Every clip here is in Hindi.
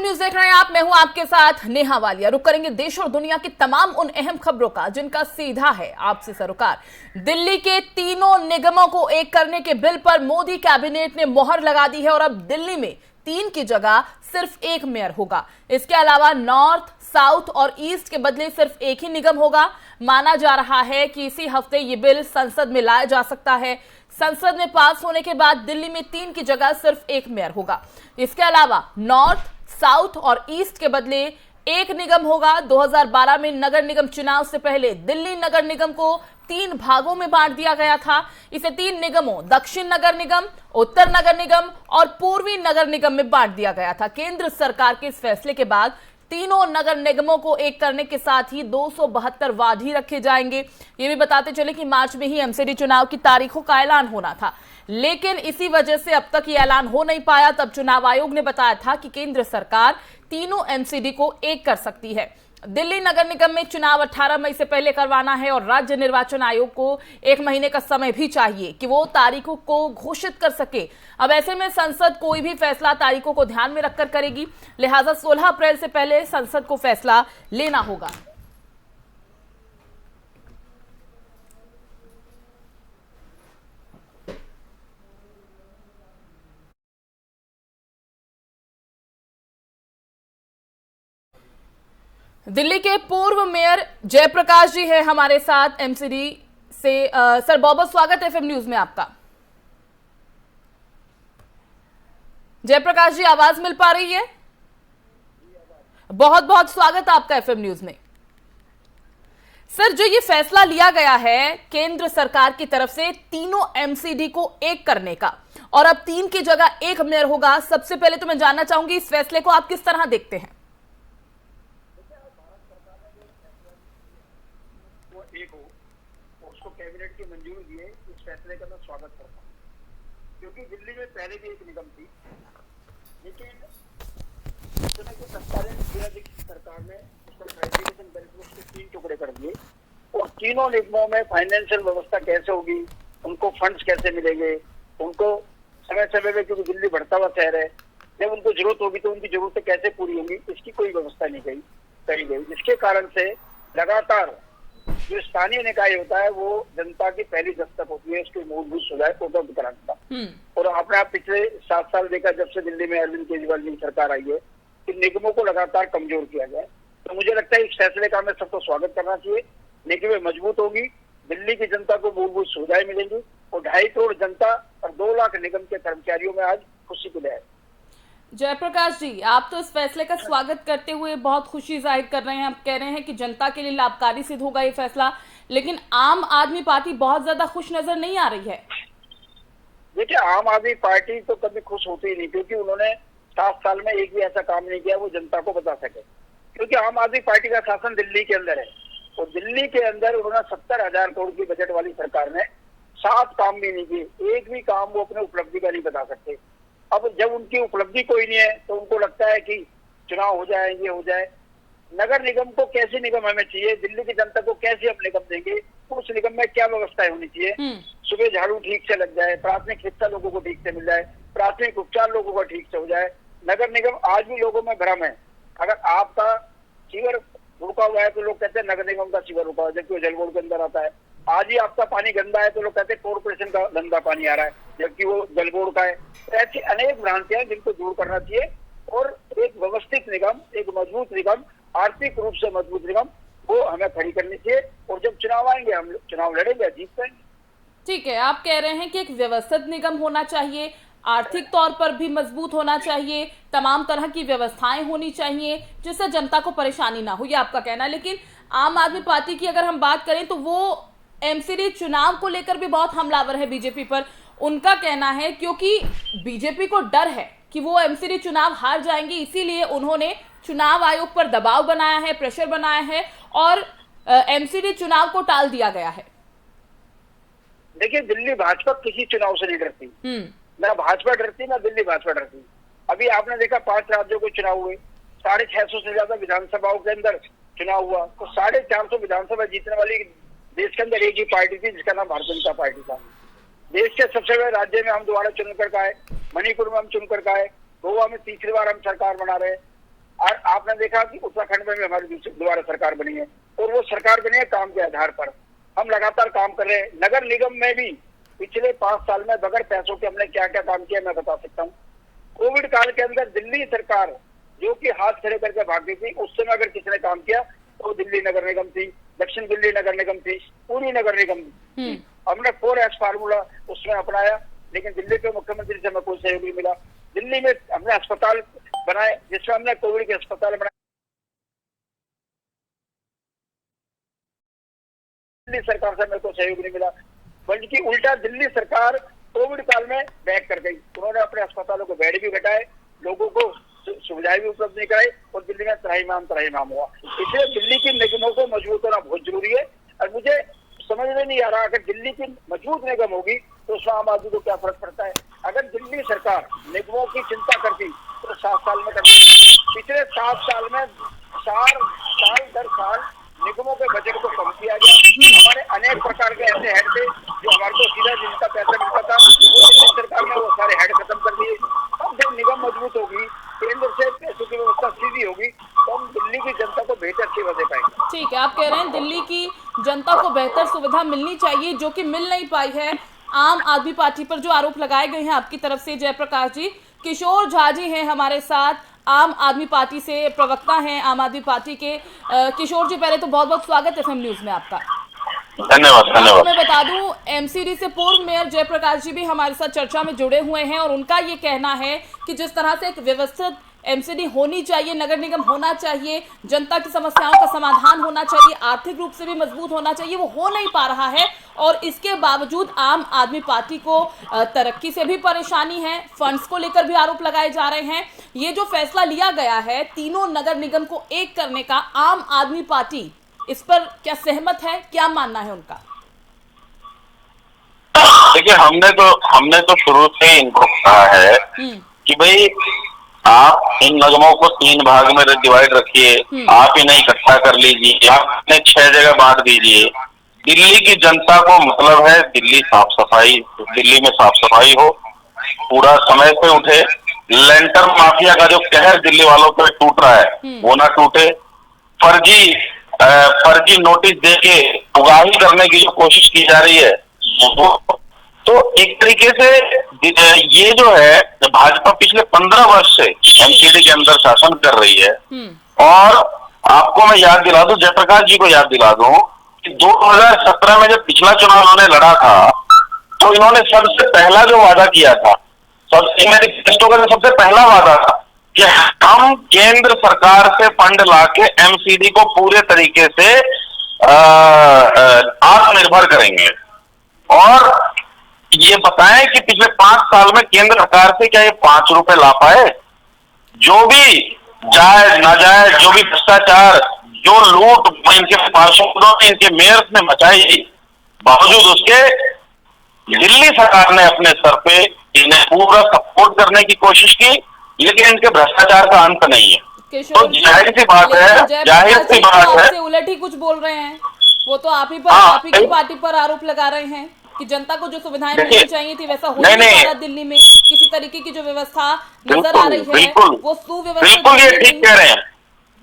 न्यूज देख रहे हैं आप। मैं हूं आपके साथ नेहा वालिया। रुक करेंगे देश और दुनिया की तमाम उन अहम खबरों का जिनका सीधा है आपसे सरोकार। दिल्ली के तीनों निगमों को एक करने के बिल पर मोदी कैबिनेट ने मोहर लगा दी है और अब दिल्ली में 3 की जगह सिर्फ एक मेयर होगा। इसके अलावा नॉर्थ, साउथ और ईस्ट के बदले सिर्फ एक ही निगम होगा। माना जा रहा है कि इसी हफ्ते ये बिल संसद में लाया जा सकता है। संसद में पास होने के बाद दिल्ली में 3 की जगह सिर्फ एक मेयर होगा। इसके अलावा नॉर्थ, साउथ और ईस्ट के बदले एक निगम होगा। 2012 में नगर निगम चुनाव से पहले दिल्ली नगर निगम को 3 भागों में बांट दिया गया था। इसे 3 निगमों दक्षिण नगर निगम, उत्तर नगर निगम और पूर्वी नगर निगम में बांट दिया गया था। केंद्र सरकार के इस फैसले के बाद तीनों नगर निगमों को एक करने के साथ ही 272 वार्ड ही रखे जाएंगे। ये भी बताते चले कि मार्च में ही एमसीडी चुनाव की तारीखों का ऐलान होना था, लेकिन इसी वजह से अब तक ये ऐलान हो नहीं पाया। तब चुनाव आयोग ने बताया था कि केंद्र सरकार तीनों एमसीडी को एक कर सकती है। दिल्ली नगर निगम में चुनाव 18 मई से पहले करवाना है और राज्य निर्वाचन आयोग को 1 महीने का समय भी चाहिए कि वो तारीखों को घोषित कर सके। अब ऐसे में संसद कोई भी फैसला तारीखों को ध्यान में रखकर करेगी, लिहाजा 16 अप्रैल से पहले संसद को फैसला लेना होगा। दिल्ली के पूर्व मेयर जयप्रकाश जी है हमारे साथ एमसीडी से। सर बहुत बहुत स्वागत है एफएम न्यूज में आपका। जयप्रकाश जी आवाज मिल पा रही है? बहुत बहुत स्वागत आपका एफएम न्यूज में। सर जो ये फैसला लिया गया है केंद्र सरकार की तरफ से तीनों एमसीडी को एक करने का और अब 3 की जगह एक मेयर होगा, सबसे पहले तो मैं जानना चाहूंगी इस फैसले को आप किस तरह देखते हैं? उसको कैबिनेट की मंजूरी दिए, इस फैसले का मैं स्वागत करता हूँ, क्योंकि दिल्ली में पहले भी एक निगम थी, लेकिन इस समय के तत्कालीन सरकार ने उसका क्राइटेरियन बिल को उसके 3 टुकड़े कर दिए और तीनों निगमों में फाइनेंशियल व्यवस्था कैसे होगी, उनको फंड्स कैसे मिलेंगे, उनको समय समय में, क्योंकि दिल्ली बढ़ता हुआ शहर है, जब उनको जरूरत होगी तो उनकी जरूरतें कैसे पूरी होंगी, इसकी कोई व्यवस्था नहीं करी गई, जिसके कारण से लगातार जो स्थानीय निकाय होता है वो जनता की पहली दस्तक होती है उसकी मूलभूत सुविधाएं उपलब्ध कराने का। और आपने आप पिछले 7 साल देखा जब से दिल्ली में अरविंद केजरीवाल की सरकार आई है कि निगमों को लगातार कमजोर किया गया है। तो मुझे लगता है इस फैसले का हमें सबको स्वागत करना चाहिए। निगमें मजबूत होगी, दिल्ली की जनता को मूलभूत सुविधाएं मिलेंगी और 2.5 करोड़ जनता और 2 लाख निगम के कर्मचारियों में आज खुशी की लहर। जयप्रकाश जी, आप तो इस फैसले का स्वागत करते हुए बहुत खुशी जाहिर कर रहे हैं। आप कह रहे हैं कि जनता के लिए लाभकारी सिद्ध होगा ये फैसला, लेकिन आम आदमी पार्टी बहुत ज्यादा खुश नजर नहीं आ रही है। देखिए, आम आदमी पार्टी तो कभी खुश होती ही नहीं, क्योंकि उन्होंने 7 साल में एक भी ऐसा काम नहीं किया वो जनता को बता सके, क्योंकि आम आदमी पार्टी का शासन दिल्ली के अंदर है और दिल्ली के अंदर उन्होंने 70,000 करोड़ की बजट वाली सरकार ने 7 काम भी नहीं किए। एक भी काम वो अपने उपलब्धि का नहीं बता सकते। अब जब उनकी उपलब्धि कोई नहीं है तो उनको लगता है कि चुनाव हो जाए, ये हो जाए। नगर निगम को कैसे निगम हमें चाहिए, दिल्ली की जनता को कैसे हम निगम देंगे, उस निगम में क्या व्यवस्थाएं होनी चाहिए, सुबह झाड़ू ठीक से लग जाए, प्राथमिक शिक्षा लोगों को ठीक से मिल जाए, प्राथमिक उपचार लोगों का ठीक से हो जाए। नगर निगम आज भी लोगों में भ्रम है। अगर आपका सीवर रुका हुआ है तो लोग कहते हैं नगर निगम का सीवर रुका हुआ है, जबकि वो जल बोर्ड के अंदर आता है। आज ही आपका पानी गंदा है तो लोग कहते हैं कॉर्पोरेशन का गंदा पानी आ रहा है, जबकि वो जल बोर्ड का है। तो ऐसी अनेक भ्रांतियां हैं जिनको दूर करना चाहिए और एक व्यवस्थित निगम, एक मजबूत निगम, आर्थिक रूप से मजबूत निगम वो हमें खड़ी करनी चाहिए और जब चुनाव आएंगे हम चुनाव लड़ेंगे, जीत पाएंगे। ठीक है, आप कह रहे हैं कि एक व्यवस्थित निगम होना चाहिए, आर्थिक तौर पर भी मजबूत होना चाहिए, तमाम तरह की व्यवस्थाएं होनी चाहिए जिससे जनता को परेशानी ना हो, ये आपका कहना है। लेकिन आम आदमी पार्टी की अगर हम बात करें तो वो एमसीडी चुनाव को लेकर भी बहुत हमलावर है बीजेपी पर। उनका कहना है क्योंकि बीजेपी को डर है कि वो एमसीडी चुनाव हार जाएंगे, इसीलिए उन्होंने चुनाव आयोग पर दबाव बनाया है, प्रेशर बनाया है और एमसीडी चुनाव को टाल दिया गया है। देखिए, दिल्ली भाजपा किसी चुनाव से नहीं डरती, ना भाजपा डरती ना दिल्ली भाजपा डरती। अभी आपने देखा 5 राज्यों को चुनाव हुए, 650 से ज्यादा विधानसभाओं के अंदर चुनाव हुआ, तो 450 विधानसभा जीतने वाली देश के अंदर एक ही पार्टी थी जिसका नाम भारतीय जनता पार्टी था। देश के सबसे बड़े राज्य में हम दोबारा चुनकर का है, मणिपुर में हम चुनकर का है, गोवा में तीसरी बार हम सरकार बना रहे हैं, और आपने देखा कि उत्तराखंड में भी हमारी दोबारा सरकार बनी है और वो सरकार बनी है काम के आधार पर। हम लगातार काम कर रहे हैं। नगर निगम में भी पिछले 5 साल में बगैर पैसों के हमने क्या क्या काम किया मैं बता सकता हूँ। कोविड काल के अंदर दिल्ली सरकार जो कि हाथ खड़े करके भागती थी, उस समय अगर किसी ने काम किया तो दिल्ली नगर निगम थी, दक्षिण दिल्ली नगर निगम थी, पूरी नगर निगम थी। हमने 4S फार्मूला उसमें अपनाया, लेकिन दिल्ली के मुख्यमंत्री से हमें कोई सहयोग नहीं मिला। दिल्ली में हमने अस्पताल बनाए, जिसमें हमने कोविड के अस्पताल बनाए, दिल्ली सरकार से मेरे को सहयोग नहीं मिला, बल्कि उल्टा दिल्ली सरकार कोविड काल में बैक कर गई। उन्होंने अपने अस्पतालों को बेड भी घटाए, लोगों को सुविधाएं भी उपलब्ध नहीं कराई और दिल्ली में त्राहिमाम हुआ। इसलिए दिल्ली की निगमों को मजबूत होना बहुत जरूरी है। और मुझे समझ में नहीं आ रहा, अगर दिल्ली की मजबूत निगम होगी तो उसमें आम आदमी को क्या फर्क पड़ता है। अगर दिल्ली सरकार निगमों की चिंता करती तो 7 साल में करती। पिछले 7 साल में 4 साल दर साल निगमों के बजट को कम किया गया। हमारे अनेक प्रकार के ऐसे हेड थे जो हमारे को सीधा जिनका पैसा मिलता था, वो दिल्ली सरकार ने वो सारे हेड खत्म कर दिए। अब जब निगम मजबूत होगी, केंद्र से पैसों की व्यवस्था सीधी होगी, तो हम दिल्ली की जनता को बेहतर सेवा दे पाएंगे। ठीक है, आप कह रहे हैं दिल्ली की जनता को बेहतर सुविधा मिलनी चाहिए, जो कि मिल नहीं पाई है। आम आदमी पार्टी पर जो आरोप लगाए गए हैं आपकी तरफ से, जयप्रकाश जी, किशोर झा जी हैं हमारे साथ, आम आदमी पार्टी से प्रवक्ता हैं आम आदमी पार्टी के। किशोर जी, पहले तो बहुत बहुत स्वागत है FM न्यूज में आपका। धन्यवाद। मैं बता दूं, MCD से पूर्व मेयर जयप्रकाश जी भी हमारे साथ चर्चा में जुड़े हुए हैं और उनका ये कहना है कि जिस तरह से एक व्यवस्थित MCD होनी चाहिए, नगर निगम होना चाहिए, जनता की समस्याओं का समाधान होना चाहिए, आर्थिक रूप से भी मजबूत होना चाहिए, वो हो नहीं पा रहा है। और इसके बावजूद आम आदमी पार्टी को तरक्की से भी परेशानी है, फंड्स को लेकर भी आरोप लगाए जा रहे हैं। ये जो फैसला लिया गया है तीनों नगर निगम को एक करने का, आम आदमी पार्टी इस पर क्या सहमत है, क्या मानना है उनका? देखिए, हमने तो शुरू से इनको कहा है कि भाई आप इन निगमों को 3 भाग में डिवाइड रखिए, आप इन्हें इकट्ठा कर लीजिए, आप इन्हें 6 जगह बांट दीजिए। दिल्ली की जनता को मतलब है दिल्ली में साफ सफाई हो, पूरा समय से उठे, लेंटर माफिया का जो कहर दिल्ली वालों पर टूट रहा है वो ना टूटे, फर्जी नोटिस देके उगाही करने की जो कोशिश की जा रही है वो, तो एक तरीके से ये जो है भाजपा पिछले 15 वर्ष से MCD के अंदर शासन कर रही है। और आपको मैं याद दिला दूं, जयप्रकाश जी को याद दिला दूं कि 2017 में जब पिछला चुनाव उन्होंने लड़ा था तो इन्होंने सबसे पहला जो वादा किया था, मैनिफेस्टो का सबसे पहला वादा था कि हम केंद्र सरकार से फंड लाके MCD को पूरे तरीके से आत्मनिर्भर करेंगे। और ये बताएं कि पिछले 5 साल में केंद्र सरकार से क्या ये 5 रुपए ला पाए? जो भी जायज नाजायज, जो भी भ्रष्टाचार, जो लूट इनके पार्षदों ने, इनके मेयर्स ने मचाई, बावजूद उसके दिल्ली सरकार ने अपने सर पे इन्हें पूरा सपोर्ट करने की कोशिश की, लेकिन इनके भ्रष्टाचार का अंत नहीं है। तो जाहिर सी बात है उलट ही कुछ बोल रहे हैं। वो तो आप ही की पार्टी पर आरोप लगा रहे हैं कि जनता को जो सुविधाएं मिलनी चाहिए थी वैसा हो नहीं पा रहा। दिल्ली में किसी तरीके की जो व्यवस्था नजर आ रही है वो सुव्यवस्थित। बिल्कुल ये ठीक कह रहे हैं,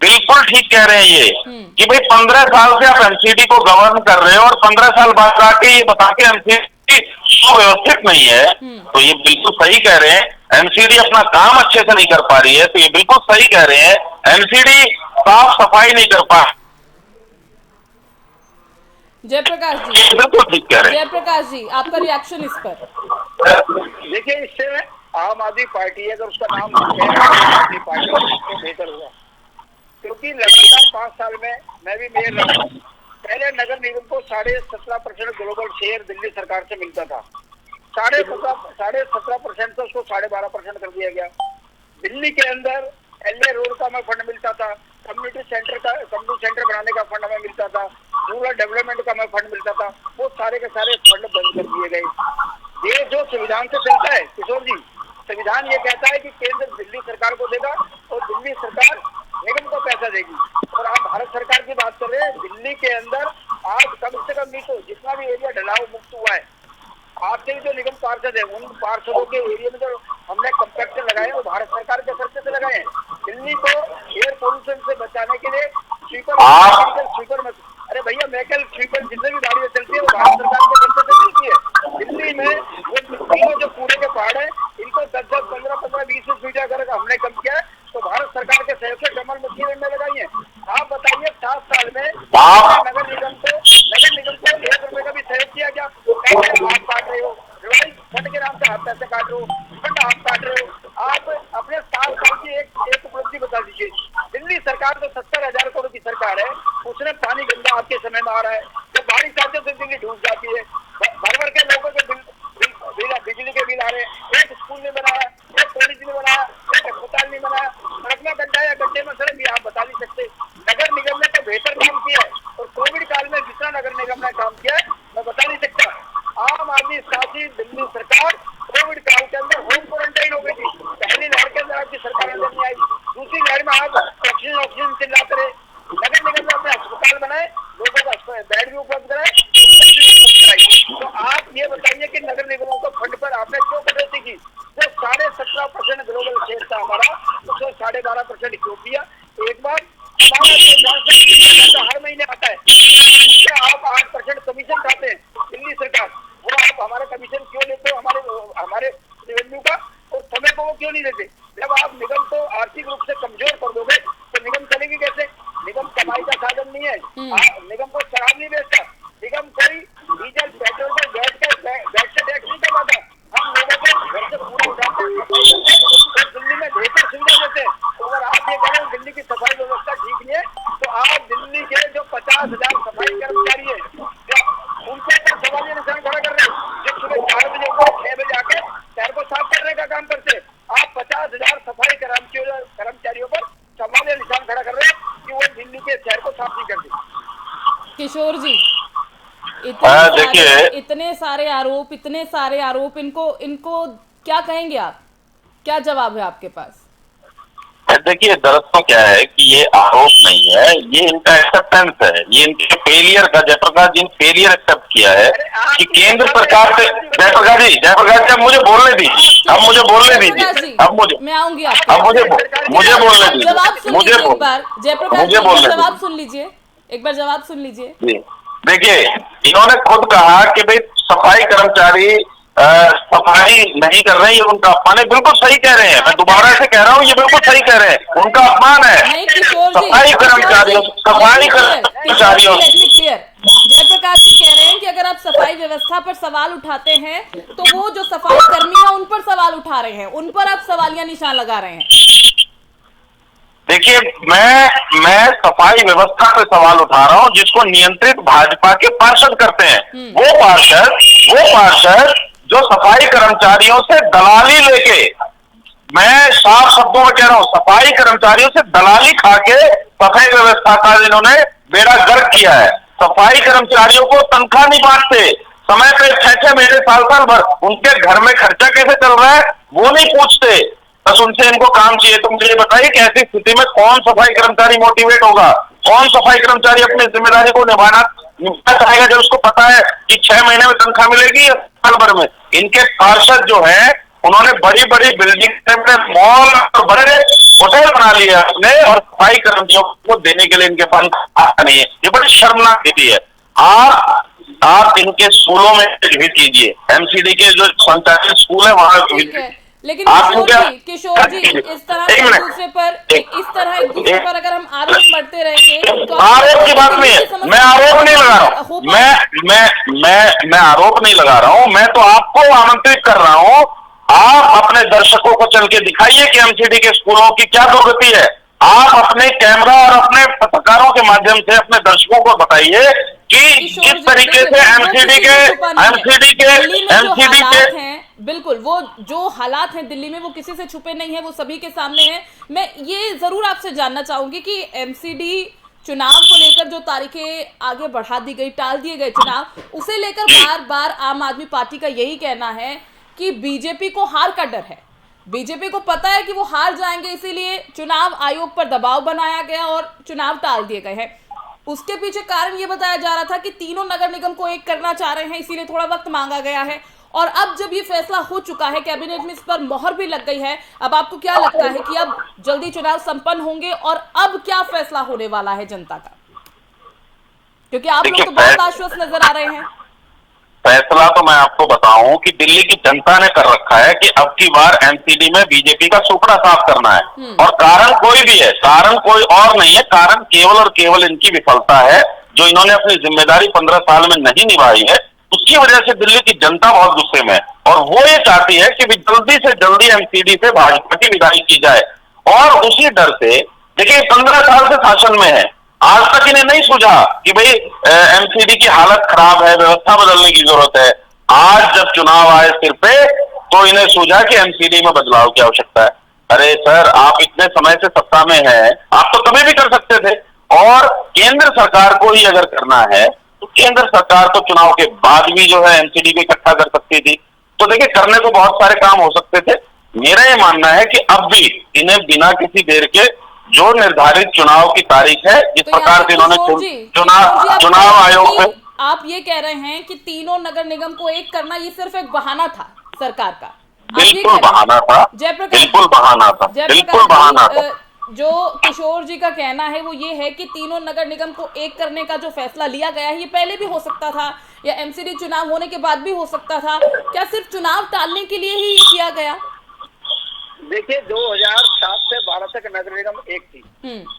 बिल्कुल ठीक कह रहे हैं ये कि भाई 15 साल से आप MCD को गवर्न कर रहे हो और 15 साल बाद आके ये बता के MCD सुव्यवस्थित नहीं है, तो ये बिल्कुल सही कह रहे हैं। MCD अपना काम अच्छे से नहीं कर पा रही है, तो ये बिल्कुल सही कह रहे हैं। MCD साफ सफाई नहीं कर पा। जयप्रकाश जी, बिल्कुल ठीक कह रहे हैं। जयप्रकाश जी, आपका रिएक्शन इस पर? देखिए, इससे आम आदमी पार्टी है, अगर उसका नाम आम आदमी पार्टी तो बेहतर हुआ, क्योंकि लगातार 5 साल में मैं भी मेयर रहा हूँ। पहले नगर निगम को 17.5% ग्लोबल शेयर दिल्ली सरकार से मिलता था, 17.5% से उसको 12.5% कर दिया गया। दिल्ली के अंदर LA रोड का हमें फंड मिलता था, कम्युनिटी सेंटर बनाने का फंड हमें मिलता था, रूरल डेवलपमेंट का हमें फंड मिलता था, वो सारे के सारे फंड बंद कर दिए गए। ये जो संविधान से चलता है किशोर जी, संविधान ये कहता है कि केंद्र दिल्ली सरकार को देगा और दिल्ली सरकार निगम को पैसा देगी। और आप भारत सरकार की बात कर रहे हैं, दिल्ली के अंदर आज कम से कम नहीं तो जितना भी एरिया ढलाव मुक्त हुआ है, आपके जो निगम पार्षद है उन पार्षदों के एरिया में जो हमने कंपैक्टर लगाए वो भारत सरकार के खर्चे से लगाए हैं। दिल्ली को एयर पोल्यूशन से बचाने के लिए स्वीपर अरे भैया मैकेल स्वीपर जितने भी गाड़ियां चलती है वो भारत सरकार के खर्चे से चलती है। दिल्ली में वो तीनों जो कूड़े के पहाड़ है इनको 10-10, 15-15, 20 फीट अगर हमने कम किया है तो भारत सरकार के सहयोग से कमल मक्खी उड़ने लगाई है। आप बताइए 7 साल में नगर निगम को 1 रुपए का भी सहयोग किया क्या? हाथ काट रहे हो, फंड के नाम से हाथ पैसे काट रहे हो, फंड हाथ काट रहे हो। आप अपने 7 साल की एक उपलब्धि बता दीजिए। दिल्ली सरकार तो 70,000 करोड़ की सरकार है, उसने पानी गंदा आपके समय में आ रहा है, जब बारिश आती है तो दिल्ली डूब जाती है, भर के लोगों के बिजली के बिल आ रहे हैं। एक स्कूल नहीं बनाया, एक कॉलेज नहीं बनाया, एक अस्पताल नहीं बनाया, सड़क में गड्ढा या गड्ढे में सड़क भी आप बता नहीं सकते। नगर निगम ने तो बेहतर काम किया है और कोविड काल में जितना नगर निगम ने काम किया है मैं बता नहीं सकता। आम आदमी शासित दिल्ली सरकार कोविड काल के अंदर होम क्वारंटाइन हो गई थी। पहली लहर के अंदर आपकी सरकार अंदर नहीं आई, दूसरी लहर में आप ऑक्सीजन चिल्लाते रहे। नगर निगम ने अपने अस्पताल बनाए, लोगों को बेड भी उपलब्ध कराए, तो आप ये बताइए कि नगर निगमों को फंड पर आपने क्यों कटौती की? जो 17.5% ग्लोबल शेयर था हमारा, उसको 12.5% क्यों दिया? एक बार हर महीने आता है, आप 8% कमीशन खाते हैं दिल्ली सरकार, वो आप हमारा कमीशन क्यों लेते हो हमारे रेवेन्यू का, और समय को वो क्यों नहीं देते? जब आप निगम को आर्थिक रूप से कमजोर कर दोगे तो निगम चलेगी कैसे? निगम कमाई का साधन नहीं है, निगम को शराब नहीं बेचता, निगम कोई डीजल पेट्रोल पर बैठ से टैक्स नहीं करवाता। हम लोगों को घर से पूरा उठाते हैं और दिल्ली में बेहतर सुविधा देते हैं। तो अगर आप ये करें दिल्ली की सफाई व्यवस्था ठीक नहीं है तो आप दिल्ली के जो 50,000 सफाई कर्मचारी है उनके ऊपर सवालिया निशान खड़ा कर रहे हैं। जो सुबह 4 बजे को 6 बजे आके शहर को साफ करने का काम करते हैं, आप 50,000 सफाई कर्मचारियों पर सवालिया निशान खड़ा कर रहे हैं कि वो दिल्ली के शहर को साफ नहीं करते। किशोर जी, इतने सारे आरोप, इनको क्या कहेंगे आप? क्या जवाब है आपके पास? देखिए, दरअसल क्या है कि ये आरोप नहीं है, ये इनका एक्सेप्टेंस है, ये इनके फेलियर का। जयप्रकाश जी ने फेलियर एक्सेप्ट किया है कि केंद्र सरकार से। जयप्रकाश जी अब मुझे बोलने दीजिए, अब मुझे बोलने दीजिए, मैं आऊंगी अब मुझे बोलने दीजिए, जवाब सुन लीजिए, एक बार जवाब सुन लीजिए। देखिए, इन्होंने खुद कहा कि भाई सफाई कर्मचारी सफाई नहीं कर रहे हैं, ये उनका अपमान है। बिल्कुल सही कह रहे हैं, मैं दोबारा से कह रहा हूँ, ये बिल्कुल सही कह रहे हैं, उनका अपमान है। सफाई कर्मचारियों जयप्रकाश जी कह रहे हैं कि अगर आप सफाई व्यवस्था पर सवाल उठाते हैं तो वो जो सफाई कर्मी है उन पर सवाल उठा रहे हैं, उन पर आप सवालिया निशान लगा रहे हैं। देखिए, मैं सफाई व्यवस्था पे सवाल उठा रहा हूं जिसको नियंत्रित भाजपा के पार्षद करते हैं। वो पार्षद जो सफाई कर्मचारियों से दलाली लेके, मैं साफ शब्दों में कह रहा हूं, सफाई कर्मचारियों से दलाली खा के सफाई व्यवस्था का इन्होंने बेड़ा गर्क किया है। सफाई कर्मचारियों को तनख्वाह नहीं बांटते, समय पे 6-6 महीने, साल भर उनके घर में खर्चा कैसे चल रहा है वो नहीं पूछते, बस उनसे इनको काम चाहिए। तो मुझे बताइए कि ऐसी स्थिति में कौन सफाई कर्मचारी मोटिवेट होगा? कौन सफाई कर्मचारी अपनी जिम्मेदारी को निभाना चाहेगा जब उसको पता है कि 6 महीने में तनख्वाह मिलेगी या साल भर में? इनके पार्षद जो है उन्होंने बड़ी बड़ी बिल्डिंग में मॉल और बड़े होटल बना लिए अपने, और सफाई कर्मचारियों को देने के लिए इनके पास नहीं है। ये बड़ी शर्मनाक स्थिति है। आप इनके स्कूलों में विजिट कीजिए, एमसीडी के जो संचालित स्कूल है वहां। लेकिन किशोर जी इस तरह एक दूसरे पर अगर हम आरोप बढ़ते रहेंगे तो आरोप की बात नहीं है, मैं आरोप नहीं लगा रहा हूँ, मैं आरोप नहीं लगा रहा हूँ, मैं तो आपको आमंत्रित कर रहा हूँ। आप अपने दर्शकों को चल के दिखाइए कि एमसीडी के स्कूलों की क्या दुर्गति है। आप अपने कैमरा और अपने पत्रकारों के माध्यम से अपने दर्शकों को बताइए कि किस तरीके से एमसीडी के बिल्कुल वो जो हालात हैं दिल्ली में वो किसी से छुपे नहीं है, वो सभी के सामने है। मैं ये जरूर आपसे जानना चाहूंगी कि एमसीडी चुनाव को लेकर जो तारीखें आगे बढ़ा दी गई, टाल दिए गए चुनाव, उसे लेकर बार बार आम आदमी पार्टी का यही कहना है कि बीजेपी को हार का डर है, बीजेपी को पता है कि वो हार जाएंगे, इसीलिए चुनाव आयोग पर दबाव बनाया गया और चुनाव टाल दिए गए हैं। उसके पीछे कारण ये बताया जा रहा था कि तीनों नगर निगम को एक करना चाह रहे हैं, इसीलिए थोड़ा वक्त मांगा गया है। और अब जब ये फैसला हो चुका है, कैबिनेट में इस पर मोहर भी लग गई है, अब आपको क्या लगता है कि अब जल्दी चुनाव संपन्न होंगे और अब क्या फैसला होने वाला है जनता का? क्योंकि आप लोग तो बहुत आश्वस्त नजर आ रहे हैं। फैसला तो मैं आपको बताऊं कि दिल्ली की जनता ने कर रखा है कि अब की बार एमसीडी में बीजेपी का सुपड़ा साफ करना है, और कारण कोई भी है, कारण कोई और नहीं है, कारण केवल और केवल इनकी विफलता है जो इन्होंने अपनी जिम्मेदारी 15 साल में नहीं निभाई है। उसकी वजह से दिल्ली की जनता बहुत गुस्से में है और वो ये चाहती है कि जल्दी से जल्दी एमसीडी से भाजपा की विदाई की जाए। और उसी डर से देखिए 15 साल से शासन में है, आज तक इन्हें नहीं सूझा कि भाई एमसीडी की हालत खराब है, व्यवस्था बदलने की जरूरत है। आज जब चुनाव आए सिर पे तो इन्हें सूझा कि एमसीडी में बदलाव की आवश्यकता है। अरे सर, आप इतने समय से सत्ता में हैं, आप तो कभी भी कर सकते थे, और केंद्र सरकार को ही अगर करना है तो केंद्र सरकार तो चुनाव के बाद भी जो है एमसीडी को इकट्ठा कर सकती थी। तो देखिए, करने को बहुत सारे काम हो सकते थे। मेरा ये मानना है कि अब भी इन्हें बिना किसी देर के जो निर्धारित चुनाव की तारीख है, जिस तो प्रकार से इन्होंने चुनाव आयोग से, आप ये कह रहे हैं कि तीनों नगर निगम को एक करना ये सिर्फ एक बहाना था सरकार का? बिल्कुल बहाना था, बिल्कुल बहाना था, बिल्कुल बहाना था। जो किशोर जी का कहना है वो ये है कि तीनों नगर निगम को एक करने का जो फैसला लिया गया है ये पहले भी हो सकता था या एमसीडी चुनाव होने के बाद भी हो सकता था, क्या सिर्फ चुनाव टालने के लिए ही किया गया? देखिए 2007 से 12 तक नगर निगम एक थी।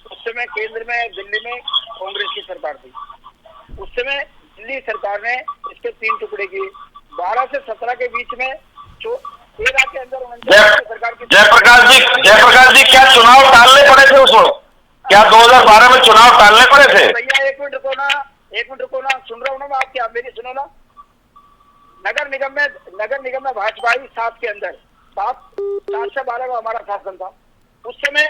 उस समय केंद्र में दिल्ली में कांग्रेस की सरकार थी। उस समय दिल्ली सरकार ने इसके 3 टुकड़े किए। 12 से 17 के बीच में 13 के अंदर सरकार की जयप्रकाश जी क्या चुनाव टालने पड़े थे उस वक्त? क्या 2012 में चुनाव टालने पड़े थे? भैया एक मिनट रुको ना, सुन रहा हूँ ना मैं आपकी, आप मेरी सुनो ना। नगर निगम में भाजपा ही 7 के अंदर 7 से 12 का हमारा शासन था। उस समय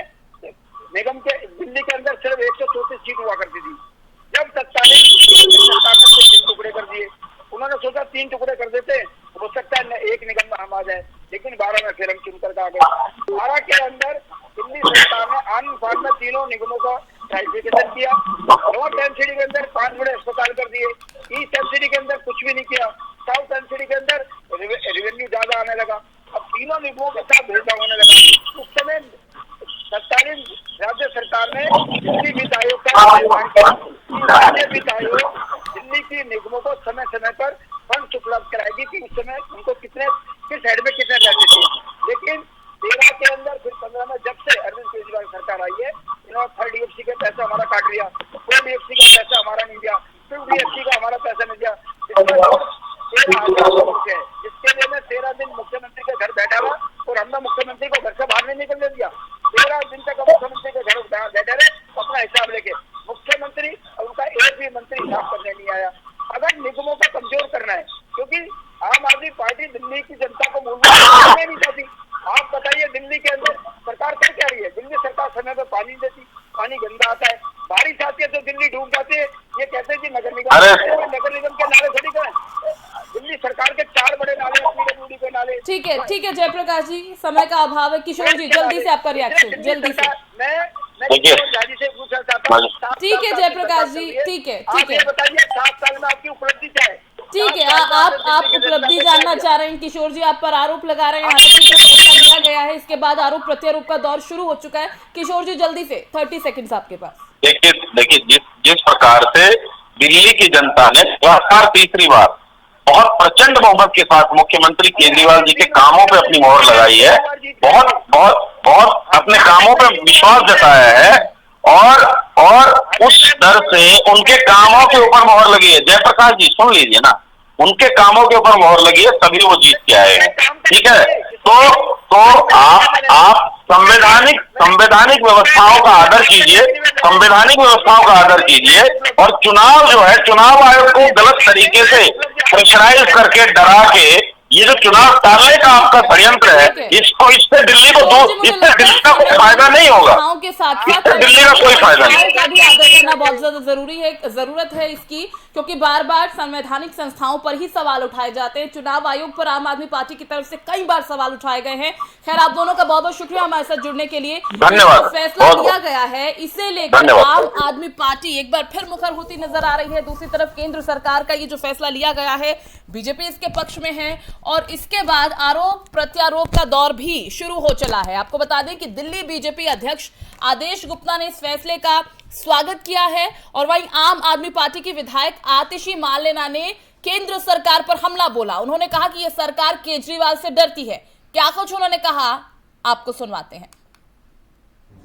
निगम के दिल्ली के अंदर सिर्फ 134 सीट हुआ करती थी। जब तत्कालीन सरकार ने 3 टुकड़े कर दिए। उन्होंने सोचा 3 टुकड़े कर देते, हो सकता है एक निगम में हम आ जाए, लेकिन 12 में फिर हम चुन कर आ गए। 12 के अंदर दिल्ली सरकार ने आन फान में तीनों निगमों का क्लासिफिकेशन किया। नॉर्थ एमसीडी के अंदर 5 बड़े अस्पताल कर दिए, ईस्ट एमसीडी के अंदर कुछ भी नहीं किया, साउथ एमसीडी के अंदर रेवेन्यू ज्यादा आने लगा। अब तीनों निगमों के साथ भेदभाव होने लगा। उस समय तत्कालीन राज्य सरकार ने दिल्ली वित्त आयोग का निर्माण किया। राज्य वित्त आयोग दिल्ली की निगमों को समय समय पर फंड उपलब्ध कराएगी कि उस समय उनको किस हेड में कितने पैसे थे। लेकिन 13 के अंदर फिर 15 में जब से अरविंद केजरीवाल सरकार आई है, इन्होंने 3rd DFC के पैसा हमारा काट लिया, 4th DFC का पैसा हमारा नहीं दिया, 5th DFC का हमारा पैसा नहीं दिया। जिसके लिए मैं 13 दिन मुख्यमंत्री के घर बैठा रहा और हमने मुख्यमंत्री को घर से बाहर नहीं निकलने दिया। 13 दिन तक मुख्यमंत्री के घर बैठे रहे अपना हिसाब लेके। मुख्यमंत्री और उनका एक भी मंत्री हिसाब करने नहीं आया। अगर निगमों को कमजोर करना है, क्योंकि आम आदमी पार्टी दिल्ली की जनता को मूलभूत नहीं चाहती। आप बताइए दिल्ली के अंदर सरकार क्या कह रही है? दिल्ली सरकार समय पर पानी देती, पानी गंदा आता है, बारिश आती है तो दिल्ली डूब जाती है। ये कहते हैं कि नगर निगम के नाले थोड़ी करें, दिल्ली सरकार के 4 बड़े नाले, पीडब्ल्यूडी के नाले। ठीक है जयप्रकाश जी, समय का अभाव है। किशोर जी जल्दी से आपका रिएक्शन, जल्दी से। मैं जाजी से पूछना चाहता हूँ। ठीक है जयप्रकाश जी, ठीक है बताइए 7 साल में आपकी उपलब्धि क्या है? ठीक है, आप उपलब्धि जानना चाह रहे हैं। किशोर जी आप पर आरोप लगा रहे हैं, हालांकि फैसला लिया गया है, इसके बाद आरोप प्रत्यारोप का दौर शुरू हो चुका है। किशोर जी जल्दी से 30 सेकंड्स आपके पास। देखिए जिस प्रकार से दिल्ली की जनता ने लगातार तीसरी बार बहुत प्रचंड बहुमत के साथ मुख्यमंत्री केजरीवाल जी के कामों पे अपनी मोहर लगाई है, बहुत अपने कामों पे विश्वास जताया है, और उस डर से उनके कामों के ऊपर मोहर लगी है। जयप्रकाश जी सुन लीजिए ना, उनके कामों के ऊपर मोहर लगी है तभी वो जीत के आए हैं। ठीक है, तो आप संवैधानिक व्यवस्थाओं का आदर कीजिए, संवैधानिक व्यवस्थाओं का आदर कीजिए, और चुनाव जो है, चुनाव आयोग को गलत तरीके से प्रेशराइज करके डरा के ये जो चुनाव टालने का आपका षड्यंत्र है, इससे दिल्ली का कोई फायदा नहीं होगा। के साथ दिल्ली का कोई फायदा नहीं। का भी आदर करना बहुत ज्यादा जरूरत है इसकी, क्योंकि बार बार संवैधानिक संस्थाओं पर ही सवाल उठाए जाते हैं। चुनाव आयोग पर आम आदमी पार्टी की तरफ से कई बार सवाल उठाए गए हैं। खैर, आप दोनों का बहुत बहुत शुक्रिया हमारे साथ जुड़ने के लिए। धन्यवाद। फैसला लिया गया है, इसे लेकर आम आदमी पार्टी एक बार फिर मुखर होती नजर आ रही है। दूसरी तरफ केंद्र सरकार का ये जो फैसला लिया गया है, बीजेपी इसके पक्ष में है और इसके बाद आरोप प्रत्यारोप का दौर भी शुरू हो चला है। आपको बता दें कि दिल्ली बीजेपी अध्यक्ष आदेश गुप्ता ने इस फैसले का स्वागत किया है और वहीं आम आदमी पार्टी की विधायक आतिशी मालेना ने केंद्र सरकार पर हमला बोला। उन्होंने कहा कि यह सरकार केजरीवाल से डरती है। क्या कुछ उन्होंने कहा, आपको सुनवाते हैं।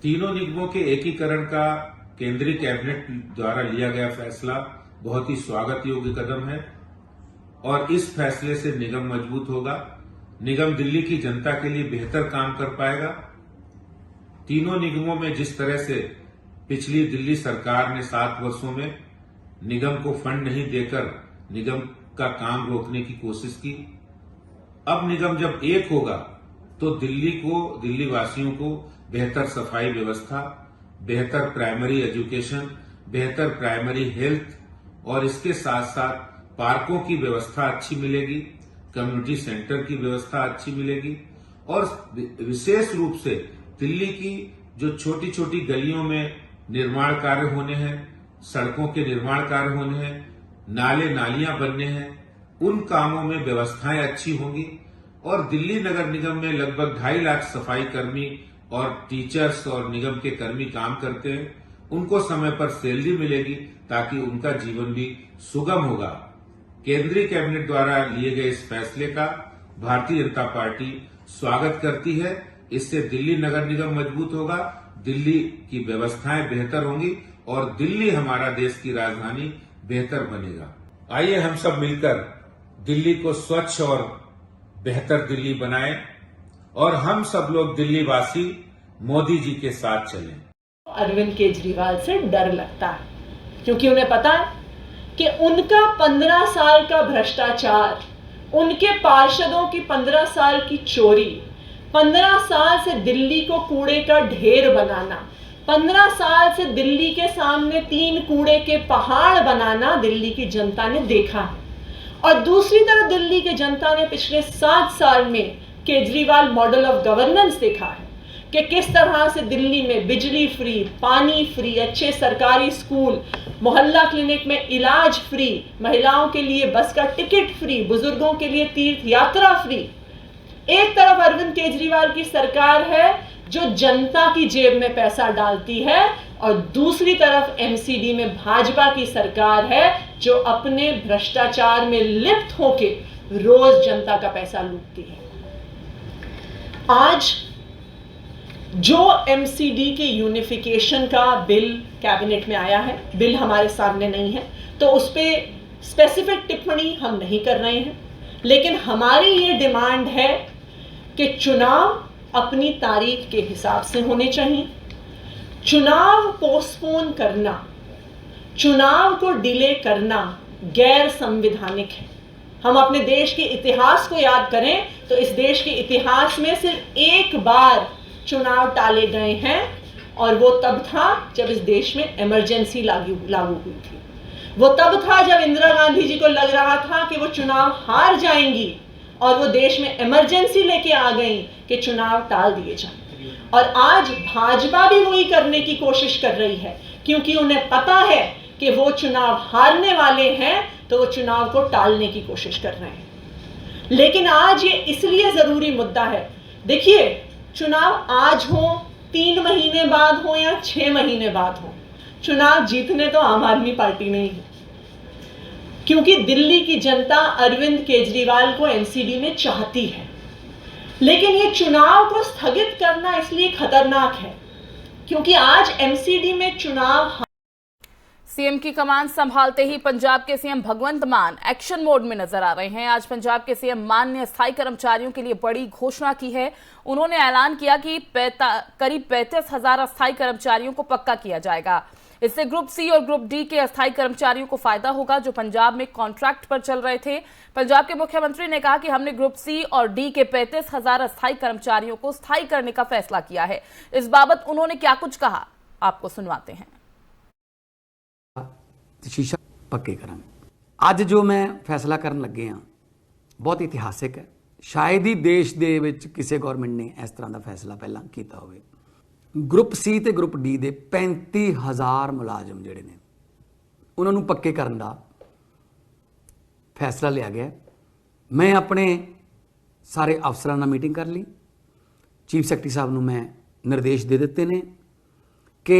तीनों निगमों के एकीकरण का केंद्रीय कैबिनेट द्वारा लिया गया फैसला बहुत ही स्वागत योग्य कदम है और इस फैसले से निगम मजबूत होगा। निगम दिल्ली की जनता के लिए बेहतर काम कर पाएगा। तीनों निगमों में जिस तरह से पिछली दिल्ली सरकार ने 7 वर्षों में निगम को फंड नहीं देकर निगम का काम रोकने की कोशिश की, अब निगम जब एक होगा तो दिल्ली वासियों को बेहतर सफाई व्यवस्था, बेहतर प्राइमरी एजुकेशन, बेहतर प्राइमरी हेल्थ और इसके साथ साथ पार्कों की व्यवस्था अच्छी मिलेगी, कम्युनिटी सेंटर की व्यवस्था अच्छी मिलेगी और विशेष रूप से दिल्ली की जो छोटी छोटी गलियों में निर्माण कार्य होने हैं, सड़कों के निर्माण कार्य होने हैं, नाले नालियां बनने हैं, उन कामों में व्यवस्थाएं अच्छी होंगी और दिल्ली नगर निगम में लगभग 2.5 लाख सफाई कर्मी और टीचर्स और निगम के कर्मी काम करते हैं, उनको समय पर सैलरी मिलेगी ताकि उनका जीवन भी सुगम होगा। केंद्रीय कैबिनेट द्वारा लिए गए इस फैसले का भारतीय जनता पार्टी स्वागत करती है। इससे दिल्ली नगर निगम मजबूत होगा, दिल्ली की व्यवस्थाएं बेहतर होंगी और दिल्ली हमारा देश की राजधानी बेहतर बनेगा। आइए हम सब मिलकर दिल्ली को स्वच्छ और बेहतर दिल्ली बनाएं और हम सब लोग दिल्ली वासी मोदी जी के साथ चलें। अरविंद केजरीवाल से डर लगता है क्योंकि उन्हें पता है कि उनका 15 साल का भ्रष्टाचार, उनके पार्षदों की 15 साल की चोरी, 15 साल से दिल्ली को कूड़े का ढेर बनाना, 15 साल से दिल्ली के सामने 3 कूड़े के पहाड़ बनाना दिल्ली की जनता ने देखा है। और दूसरी तरफ दिल्ली की जनता ने पिछले 7 साल में केजरीवाल मॉडल ऑफ गवर्नेंस देखा है कि किस तरह से दिल्ली में बिजली फ्री, पानी फ्री, अच्छे सरकारी स्कूल, मोहल्ला क्लिनिक में इलाज फ्री, महिलाओं के लिए बस का टिकट फ्री, बुजुर्गों के लिए तीर्थ यात्रा फ्री। एक तरफ अरविंद केजरीवाल की सरकार है जो जनता की जेब में पैसा डालती है और दूसरी तरफ एमसीडी में भाजपा की सरकार है जो अपने भ्रष्टाचार में लिप्त होके रोज जनता का पैसा लूटती है। आज जो एमसीडी के यूनिफिकेशन का बिल कैबिनेट में आया है, बिल हमारे सामने नहीं है तो उस पर स्पेसिफिक टिप्पणी हम नहीं कर रहे हैं, लेकिन हमारी ये डिमांड है कि चुनाव अपनी तारीख के हिसाब से होने चाहिए। चुनाव पोस्टपोन करना, चुनाव को डिले करना गैर संवैधानिक है। हम अपने देश के इतिहास को याद करें तो इस देश के इतिहास में सिर्फ एक बार चुनाव टाले गए हैं और वो तब था जब इस देश में इमरजेंसी लागू हुई थी। वो तब था जब इंदिरा गांधी जी को लग रहा था कि वो चुनाव हार जाएंगी और वो देश में इमरजेंसी लेके आ गई कि चुनाव टाल दिए जाए। और आज भाजपा भी वही करने की कोशिश कर रही है क्योंकि उन्हें पता है कि वो चुनाव हारने वाले हैं तो वो चुनाव को टालने की कोशिश कर रहे हैं। लेकिन आज ये इसलिए जरूरी मुद्दा है, देखिए चुनाव आज हो, 3 महीने बाद हो या 6 महीने बाद हो, चुनाव जीतने तो आम आदमी पार्टी ने ही है क्योंकि दिल्ली की जनता अरविंद केजरीवाल को एमसीडी में चाहती है। लेकिन ये चुनाव को स्थगित करना इसलिए खतरनाक है क्योंकि आज एमसीडी में चुनाव। सीएम की कमान संभालते ही पंजाब के सीएम भगवंत मान एक्शन मोड में नजर आ रहे हैं। आज पंजाब के सीएम मान ने स्थायी कर्मचारियों के लिए बड़ी घोषणा की है। उन्होंने ऐलान किया कि करीब 35,000 अस्थायी कर्मचारियों को पक्का किया जाएगा। इससे ग्रुप सी और ग्रुप डी के अस्थायी कर्मचारियों को फायदा होगा जो पंजाब में कॉन्ट्रैक्ट पर चल रहे थे। पंजाब के मुख्यमंत्री ने कहा कि हमने ग्रुप सी और डी के 35,000 अस्थायी कर्मचारियों को स्थायी करने का फैसला किया है। इस बाबत उन्होंने क्या कुछ कहा, आपको सुनवाते हैं। शीशा पक्के करें। ਅੱਜ जो मैं फैसला करन लगे हाँ बहुत इतिहासिक है। शायद ही देश दे विच किसी गौरमेंट ने इस तरह का फैसला पहला किया होवे। ग्रुप सी ते ग्रुप डी दे 35,000 मुलाजम जिहड़े ने उन्हां नूं पक्के करन दा फैसला लिया गया। मैं अपने ਸਾਰੇ ਅਫਸਰਾਂ ਨਾਲ ਮੀਟਿੰਗ ਕਰ ਲਈ। ਚੀਫ ਸੈਕਟਰੀ ਸਾਹਿਬ ਨੂੰ ਮੈਂ ਨਿਰਦੇਸ਼ ਦੇ ਦਿੱਤੇ ਨੇ ਕਿ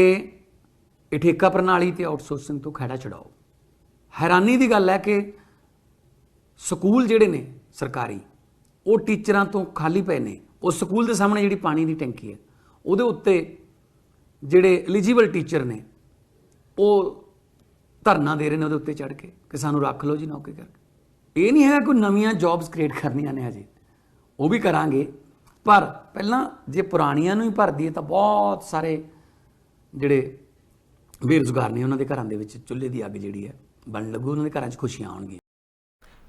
ਇਹ ਠੇਕਾ ਪ੍ਰਣਾਲੀ ਤੇ ਆਊਟਸੋਰਸਿੰਗ ਤੋਂ ਖਹਿੜਾ ਛਡਾਓ। ਹੈਰਾਨੀ ਦੀ ਗੱਲ ਹੈ ਕਿ ਸਕੂਲ ਜਿਹੜੇ ਨੇ ਸਰਕਾਰੀ ਉਹ ਟੀਚਰਾਂ ਤੋਂ ਖਾਲੀ ਪਏ ਨੇ। ਉਸ ਸਕੂਲ ਦੇ ਸਾਹਮਣੇ ਜਿਹੜੀ ਪਾਣੀ ਦੀ ਟੈਂਕੀ ਹੈ ਉਹਦੇ ਉੱਤੇ ਜਿਹੜੇ ਐਲੀਜੀਬਲ ਟੀਚਰ ਨੇ ਉਹ ਧਰਨਾ ਦੇ ਰਹੇ ਨੇ ਉਹਦੇ ਉੱਤੇ ਚੜ੍ਹ ਕੇ ਕਿ ਸਾਨੂੰ ਰੱਖ ਲਓ ਜੀ ਨੌਕਰੀ ਕਰਕੇ। ਇਹ ਨਹੀਂ ਹੈਗਾ ਕੋਈ ਨਵੀਆਂ ਜੌਬਸ ਕ੍ਰੀਏਟ ਕਰਨੀਆਂ ਨੇ, ਹਜੇ ਉਹ ਵੀ ਕਰਾਂਗੇ, ਪਰ ਪਹਿਲਾਂ ਜੇ ਪੁਰਾਣੀਆਂ ਨੂੰ ਹੀ ਭਰ ਦਈਏ ਤਾਂ ਬਹੁਤ ਸਾਰੇ ਜਿਹੜੇ ਬੇਰੁਜ਼ਗਾਰ ਨੇ ਉਹਨਾਂ ਦੇ ਘਰਾਂ ਦੇ ਵਿੱਚ ਚੁੱਲ੍ਹੇ ਦੀ ਅੱਗ ਜਿਹੜੀ ਹੈ ਬਣ लगू, ਉਹਨਾਂ ਦੇ ਘਰਾਂ 'ਚ खुशियां आउणगियां।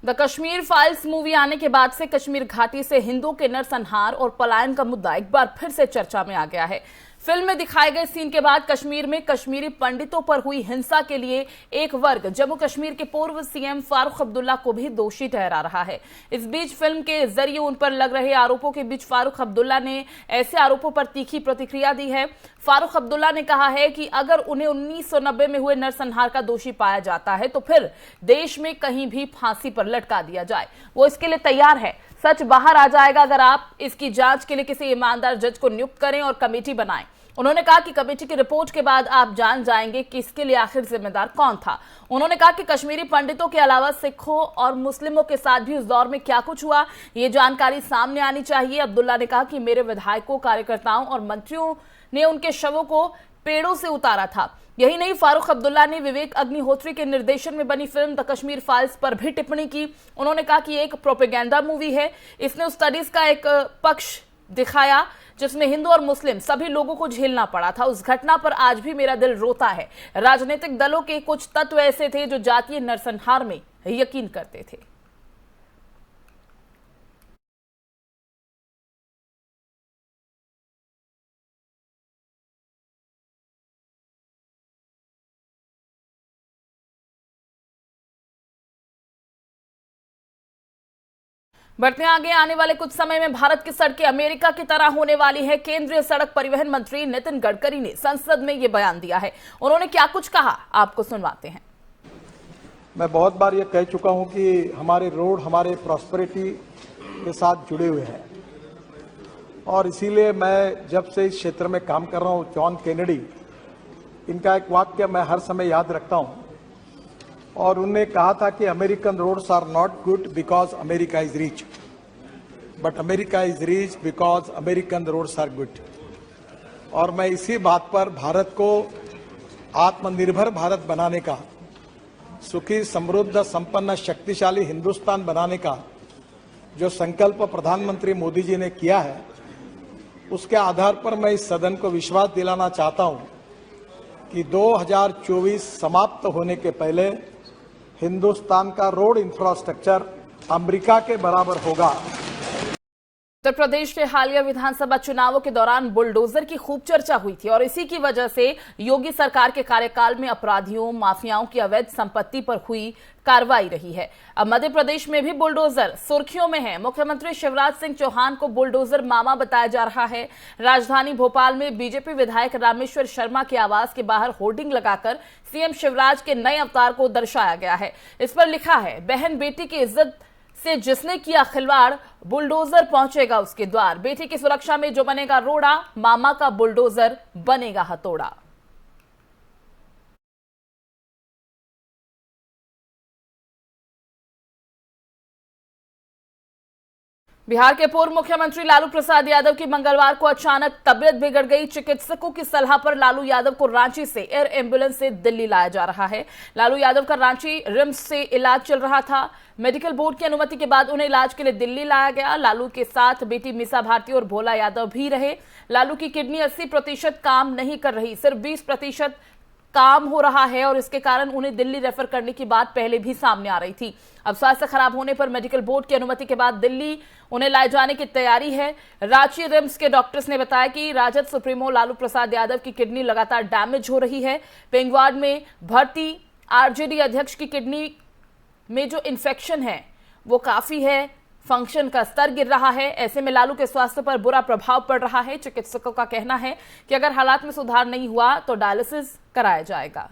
द कश्मीर फाइल्स मूवी आने के बाद से कश्मीर घाटी से हिंदुओं के नरसंहार और पलायन का मुद्दा एक बार फिर से चर्चा में आ गया है। फिल्म में दिखाए गए सीन के बाद कश्मीर में कश्मीरी पंडितों पर हुई हिंसा के लिए एक वर्ग जम्मू कश्मीर के पूर्व सीएम फारूक अब्दुल्ला को भी दोषी ठहरा रहा है। इस बीच फिल्म के जरिए उन पर लग रहे आरोपों के बीच फारूक अब्दुल्ला ने ऐसे आरोपों पर तीखी प्रतिक्रिया दी है। फारूक अब्दुल्ला ने कहा है कि अगर उन्हें 1990 में हुए नरसंहार का दोषी पाया जाता है तो फिर देश में कहीं भी फांसी पर लटका दिया जाए, वो इसके लिए तैयार है। सच बाहर आ जाएगा अगर आप इसकी जांच के लिए किसी ईमानदार जज को नियुक्त करें और कमेटी बनाएं। उन्होंने कहा कि कमेटी की रिपोर्ट के बाद आप जान जाएंगे कि इसके लिए आखिर जिम्मेदार कौन था। उन्होंने कहा कि कश्मीरी पंडितों के अलावा सिखों और मुस्लिमों के साथ भी उस दौर में क्या कुछ हुआ, ये जानकारी सामने आनी चाहिए। अब्दुल्ला ने कहा कि मेरे विधायकों, कार्यकर्ताओं और मंत्रियों ने उनके शवों को पेड़ों से उतारा था। यही नहीं, फारूक अब्दुल्ला ने विवेक अग्निहोत्री के निर्देशन में बनी फिल्म द कश्मीर फाइल्स पर भी टिप्पणी की। उन्होंने कहा कि ये एक प्रोपेगेंडा मूवी है, इसने उस स्टडीज का एक पक्ष दिखाया जिसमें हिंदू और मुस्लिम सभी लोगों को झेलना पड़ा था। उस घटना पर आज भी मेरा दिल रोता है। राजनीतिक दलों के कुछ तत्व ऐसे थे जो जातीय नरसंहार में यकीन करते थे। बढ़ते आगे, आने वाले कुछ समय में भारत की सड़कें अमेरिका की तरह होने वाली है। केंद्रीय सड़क परिवहन मंत्री नितिन गडकरी ने संसद में यह बयान दिया है। उन्होंने क्या कुछ कहा, आपको सुनवाते हैं। मैं बहुत बार ये कह चुका हूं कि हमारे रोड हमारे प्रॉस्पेरिटी के साथ जुड़े हुए हैं और इसीलिए मैं जब से इस क्षेत्र में काम कर रहा हूं, जॉन केनेडी, इनका एक वाक्य मैं हर समय याद रखता हूं और उन्होंने कहा था कि American roads are not good because America is rich, but America is rich because American roads are good. और मैं इसी बात पर भारत को आत्मनिर्भर भारत बनाने का, सुखी समृद्ध संपन्न शक्तिशाली हिंदुस्तान बनाने का जो संकल्प प्रधानमंत्री मोदी जी ने किया है, उसके आधार पर मैं इस सदन को विश्वास दिलाना चाहता हूं कि 2024 समाप्त होने के पहले हिंदुस्तान का रोड इंफ्रास्ट्रक्चर अमेरिका के बराबर होगा। उत्तर प्रदेश के हालिया विधानसभा चुनावों के दौरान बुलडोजर की खूब चर्चा हुई थी और इसी की वजह से योगी सरकार के कार्यकाल में अपराधियों, माफियाओं की अवैध संपत्ति पर हुई कार्रवाई रही है। अब मध्य प्रदेश में भी बुलडोजर सुर्खियों में है। मुख्यमंत्री शिवराज सिंह चौहान को बुलडोजर मामा बताया जा रहा है। राजधानी भोपाल में बीजेपी विधायक रामेश्वर शर्मा के आवास के बाहर होर्डिंग लगाकर सीएम शिवराज के नए अवतार को दर्शाया गया है। इस पर लिखा है, बहन बेटी की इज्जत से जिसने किया खिलवाड़, बुलडोजर पहुंचेगा उसके द्वार। बेटी की सुरक्षा में जो बनेगा रोड़ा, मामा का बुलडोजर बनेगा हथौड़ा। बिहार के पूर्व मुख्यमंत्री लालू प्रसाद यादव की मंगलवार को अचानक तबियत बिगड़ गई। चिकित्सकों की सलाह पर लालू यादव को रांची से एयर एम्बुलेंस से दिल्ली लाया जा रहा है। लालू यादव का रांची रिम्स से इलाज चल रहा था। मेडिकल बोर्ड की अनुमति के बाद उन्हें इलाज के लिए दिल्ली लाया गया। लालू के साथ बेटी मीसा भारती और भोला यादव भी रहे। लालू की किडनी 80% काम नहीं कर रही, सिर्फ 20% काम हो रहा है और इसके कारण उन्हें दिल्ली रेफर करने की बात पहले भी सामने आ रही थी। अब स्वास्थ्य खराब होने पर मेडिकल बोर्ड की अनुमति के बाद दिल्ली उन्हें लाए जाने की तैयारी है। रांची रिम्स के डॉक्टर्स ने बताया कि राजद सुप्रीमो लालू प्रसाद यादव की किडनी लगातार डैमेज हो रही है। पेइंग वार्ड में भर्ती आरजेडी अध्यक्ष की किडनी में जो इन्फेक्शन है वो काफी है, फंक्शन का स्तर गिर रहा है। ऐसे में लालू के स्वास्थ्य पर बुरा प्रभाव पड़ रहा है। चिकित्सकों का कहना है कि अगर हालात में सुधार नहीं हुआ तो डायलिसिस कराया जाएगा।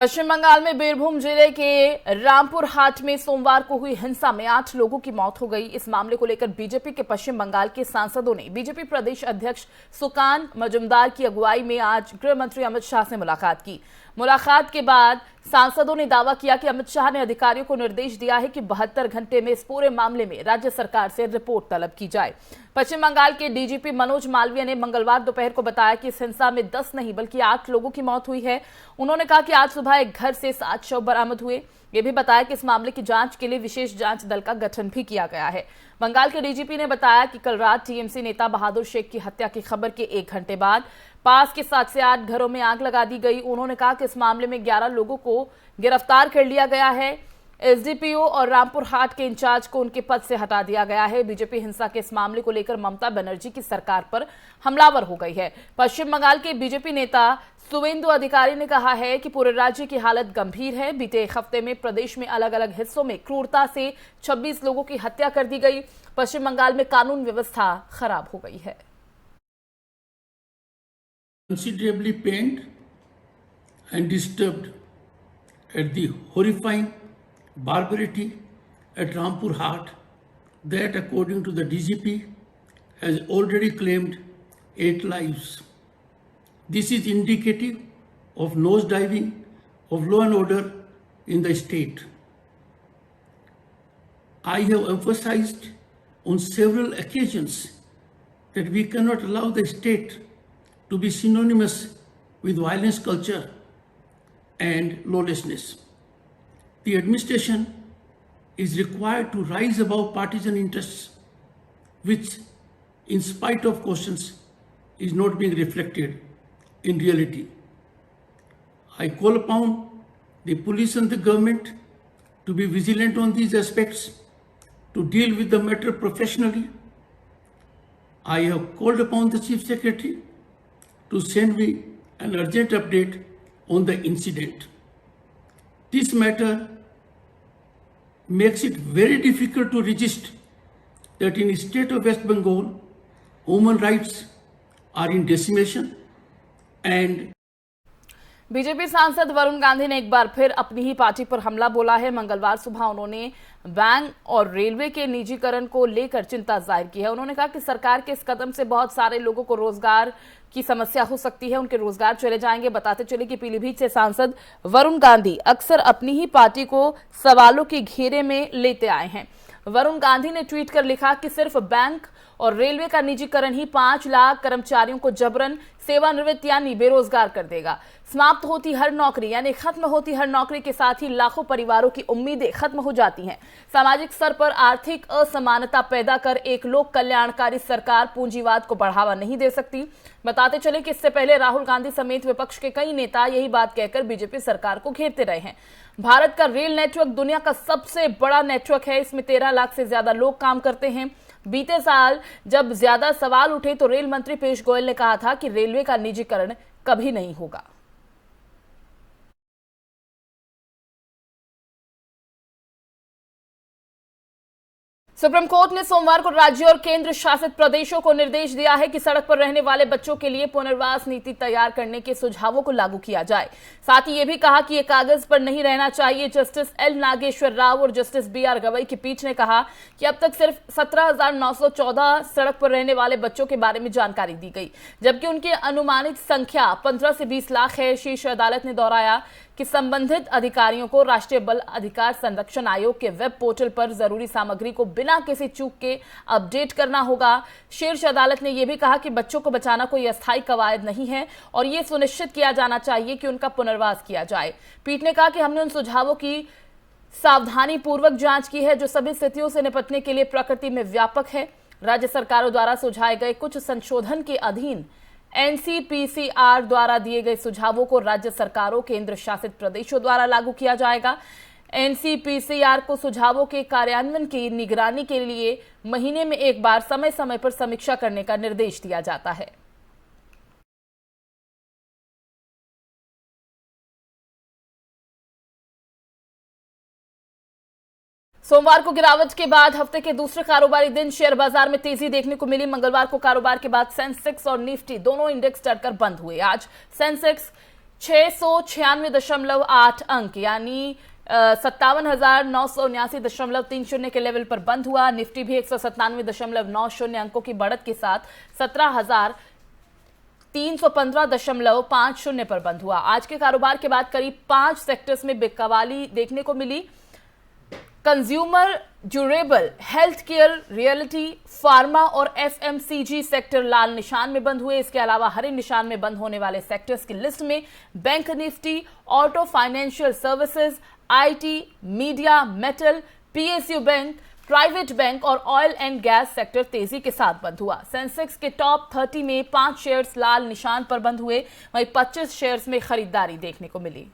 पश्चिम बंगाल में बीरभूम जिले के रामपुर हाट में सोमवार को हुई हिंसा में 8 लोगों की मौत हो गई। इस मामले को लेकर बीजेपी के पश्चिम बंगाल के सांसदों ने बीजेपी प्रदेश अध्यक्ष सुकान मजुमदार की अगुवाई में आज गृह मंत्री अमित शाह से मुलाकात की। मुलाकात के बाद सांसदों ने दावा किया कि अमित शाह ने अधिकारियों को निर्देश दिया है कि 72 घंटे में इस पूरे मामले में राज्य सरकार से रिपोर्ट तलब की जाए। पश्चिम बंगाल के डीजीपी मनोज मालवीय ने मंगलवार दोपहर को बताया कि इस हिंसा में 10 नहीं बल्कि 8 लोगों की मौत हुई है। उन्होंने कहा कि आज सुबह एक घर से 7 शव बरामद हुए। ये भी बताया कि इस मामले की जांच के लिए विशेष जांच दल का गठन भी किया गया है। बंगाल के डीजीपी ने बताया कि कल रात टीएमसी नेता बहादुर शेख की हत्या की खबर के 1 घंटे बाद पास के 7 से 8 घरों में आग लगा दी गई। उन्होंने कहा कि इस मामले में 11 लोगों को गिरफ्तार कर लिया गया है। एसडीपीओ और रामपुर हाट के इंचार्ज को उनके पद से हटा दिया गया है। बीजेपी हिंसा के इस मामले को लेकर ममता बनर्जी की सरकार पर हमलावर हो गई है। पश्चिम बंगाल के बीजेपी नेता सुवेंदु अधिकारी ने कहा है कि पूरे राज्य की हालत गंभीर है। बीते एक हफ्ते में प्रदेश में अलग अलग हिस्सों में क्रूरता से 26 लोगों की हत्या कर दी गई। पश्चिम बंगाल में कानून व्यवस्था खराब हो गई है। Considerably pained and disturbed at the horrifying barbarity at Rampur Haat that, according to the DGP, has already claimed 8 lives. This is indicative of nosediving of law and order in the state. I have emphasized on several occasions that we cannot allow the state to be synonymous with violence culture and lawlessness. The administration is required to rise above partisan interests, which, in spite of cautions, is not being reflected in reality. I call upon the police and the government to be vigilant on these aspects, to deal with the matter professionally. I have called upon the Chief Secretary to send me an urgent update on the incident. This matter makes it very difficult to resist that in the state of West Bengal, human rights are in decimation and BJP सांसद वरुण गांधी ने एक बार फिर अपनी ही पार्टी पर हमला बोला है। मंगलवार सुबह उन्होंने बैंक और रेलवे के निजीकरण को लेकर चिंता जाहिर की है। उन्होंने कहा कि सरकार के इस कदम से बहुत सारे लोगों को रोजगार की समस्या हो सकती है, उनके रोजगार चले जाएंगे। बताते चले कि पीलीभीत से सांसद वरुण गांधी अक्सर अपनी ही पार्टी को सवालों के घेरे में लेते आए हैं। वरुण गांधी ने ट्वीट कर लिखा कि सिर्फ बैंक और रेलवे का निजीकरण ही 5 लाख कर्मचारियों को जबरन सेवानिवृत्त यानी बेरोजगार कर देगा। समाप्त होती हर नौकरी यानी खत्म होती हर नौकरी के साथ ही लाखों परिवारों की उम्मीदें खत्म हो जाती हैं। सामाजिक स्तर पर आर्थिक असमानता पैदा कर एक लोक कल्याणकारी सरकार पूंजीवाद को बढ़ावा नहीं दे सकती। बताते चले कि इससे पहले राहुल गांधी समेत विपक्ष के कई नेता यही बात कहकर बीजेपी सरकार को घेरते रहे हैं। भारत का रेल नेटवर्क दुनिया का सबसे बड़ा नेटवर्क है। इसमें 13 लाख से ज्यादा लोग काम करते हैं। बीते साल जब ज्यादा सवाल उठे तो रेल मंत्री पीयूष गोयल ने कहा था कि रेलवे का निजीकरण कभी नहीं होगा। सुप्रीम कोर्ट ने सोमवार को राज्य और केंद्र शासित प्रदेशों को निर्देश दिया है कि सड़क पर रहने वाले बच्चों के लिए पुनर्वास नीति तैयार करने के सुझावों को लागू किया जाए। साथ ही यह भी कहा कि यह कागज पर नहीं रहना चाहिए। जस्टिस एल नागेश्वर राव और जस्टिस बीआर गवई की पीठ ने कहा कि अब तक सिर्फ 17,914 सड़क पर रहने वाले बच्चों के बारे में जानकारी दी गई, जबकि उनकी अनुमानित संख्या 15 से 20 लाख है। शीर्ष अदालत ने दोहराया कि संबंधित अधिकारियों को राष्ट्रीय बाल अधिकार संरक्षण आयोग के वेब पोर्टल पर जरूरी सामग्री को बिना किसी चूक के अपडेट करना होगा। शीर्ष अदालत ने यह भी कहा कि बच्चों को बचाना कोई अस्थायी कवायद नहीं है और यह सुनिश्चित किया जाना चाहिए कि उनका पुनर्वास किया जाए। पीठ ने कहा कि हमने उन सुझावों की सावधानी पूर्वक जांच की है जो सभी स्थितियों से निपटने के लिए प्रकृति में व्यापक है। राज्य सरकारों द्वारा सुझाए गए कुछ संशोधन के अधीन एनसीपीसीआर द्वारा दिए गए सुझावों को राज्य सरकारों केंद्र शासित प्रदेशों द्वारा लागू किया जाएगा। एनसीपीसीआर को सुझावों के कार्यान्वयन की निगरानी के लिए महीने में एक बार समय समय पर समीक्षा करने का निर्देश दिया जाता है। सोमवार को गिरावट के बाद हफ्ते के दूसरे कारोबारी दिन शेयर बाजार में तेजी देखने को मिली। मंगलवार को कारोबार के बाद सेंसेक्स और निफ्टी दोनों इंडेक्स चढ़कर बंद हुए। आज सेंसेक्स 696.8 अंक यानी 57,979.30 के लेवल पर बंद हुआ। निफ्टी भी 197.90 अंकों की बढ़त के साथ 17,315.50 पर बंद हुआ। आज के कारोबार के बाद करीब 5 सेक्टर्स में बिकवाली देखने को मिली। Consumer durable, health care, realty, pharma और एफएमसीजी सेक्टर लाल निशान में बंद हुए। इसके अलावा हरे निशान में बंद होने वाले सेक्टर्स की लिस्ट में bank Nifty, auto, financial services, IT, media, metal, PSU bank, private bank और ऑयल एंड गैस सेक्टर तेजी के साथ बंद हुआ। सेंसेक्स के टॉप 30 में 5 शेयर्स लाल निशान पर बंद हुए, वहीं 25 शेयर्स में खरीदारी देखने को मिली।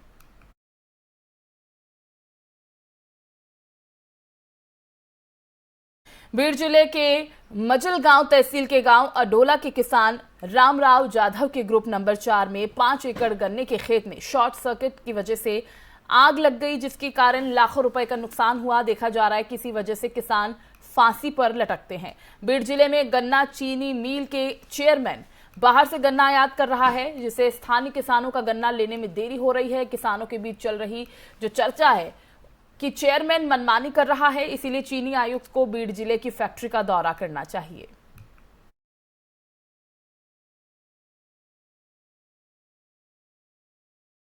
बीड़ जिले के मजलगांव तहसील के गांव अडोला के किसान रामराव जाधव के ग्रुप नंबर 4 में 5 एकड़ गन्ने के खेत में शॉर्ट सर्किट की वजह से आग लग गई, जिसके कारण लाखों रुपए का नुकसान हुआ। देखा जा रहा है किसी वजह से किसान फांसी पर लटकते हैं। बीड़ जिले में गन्ना चीनी मिल के चेयरमैन बाहर से गन्ना आयात कर रहा है, जिससे स्थानीय किसानों का गन्ना लेने में देरी हो रही है। किसानों के बीच चल रही जो चर्चा है कि चेयरमैन मनमानी कर रहा है, इसीलिए चीनी आयुक्त को बीड़ जिले की फैक्ट्री का दौरा करना चाहिए।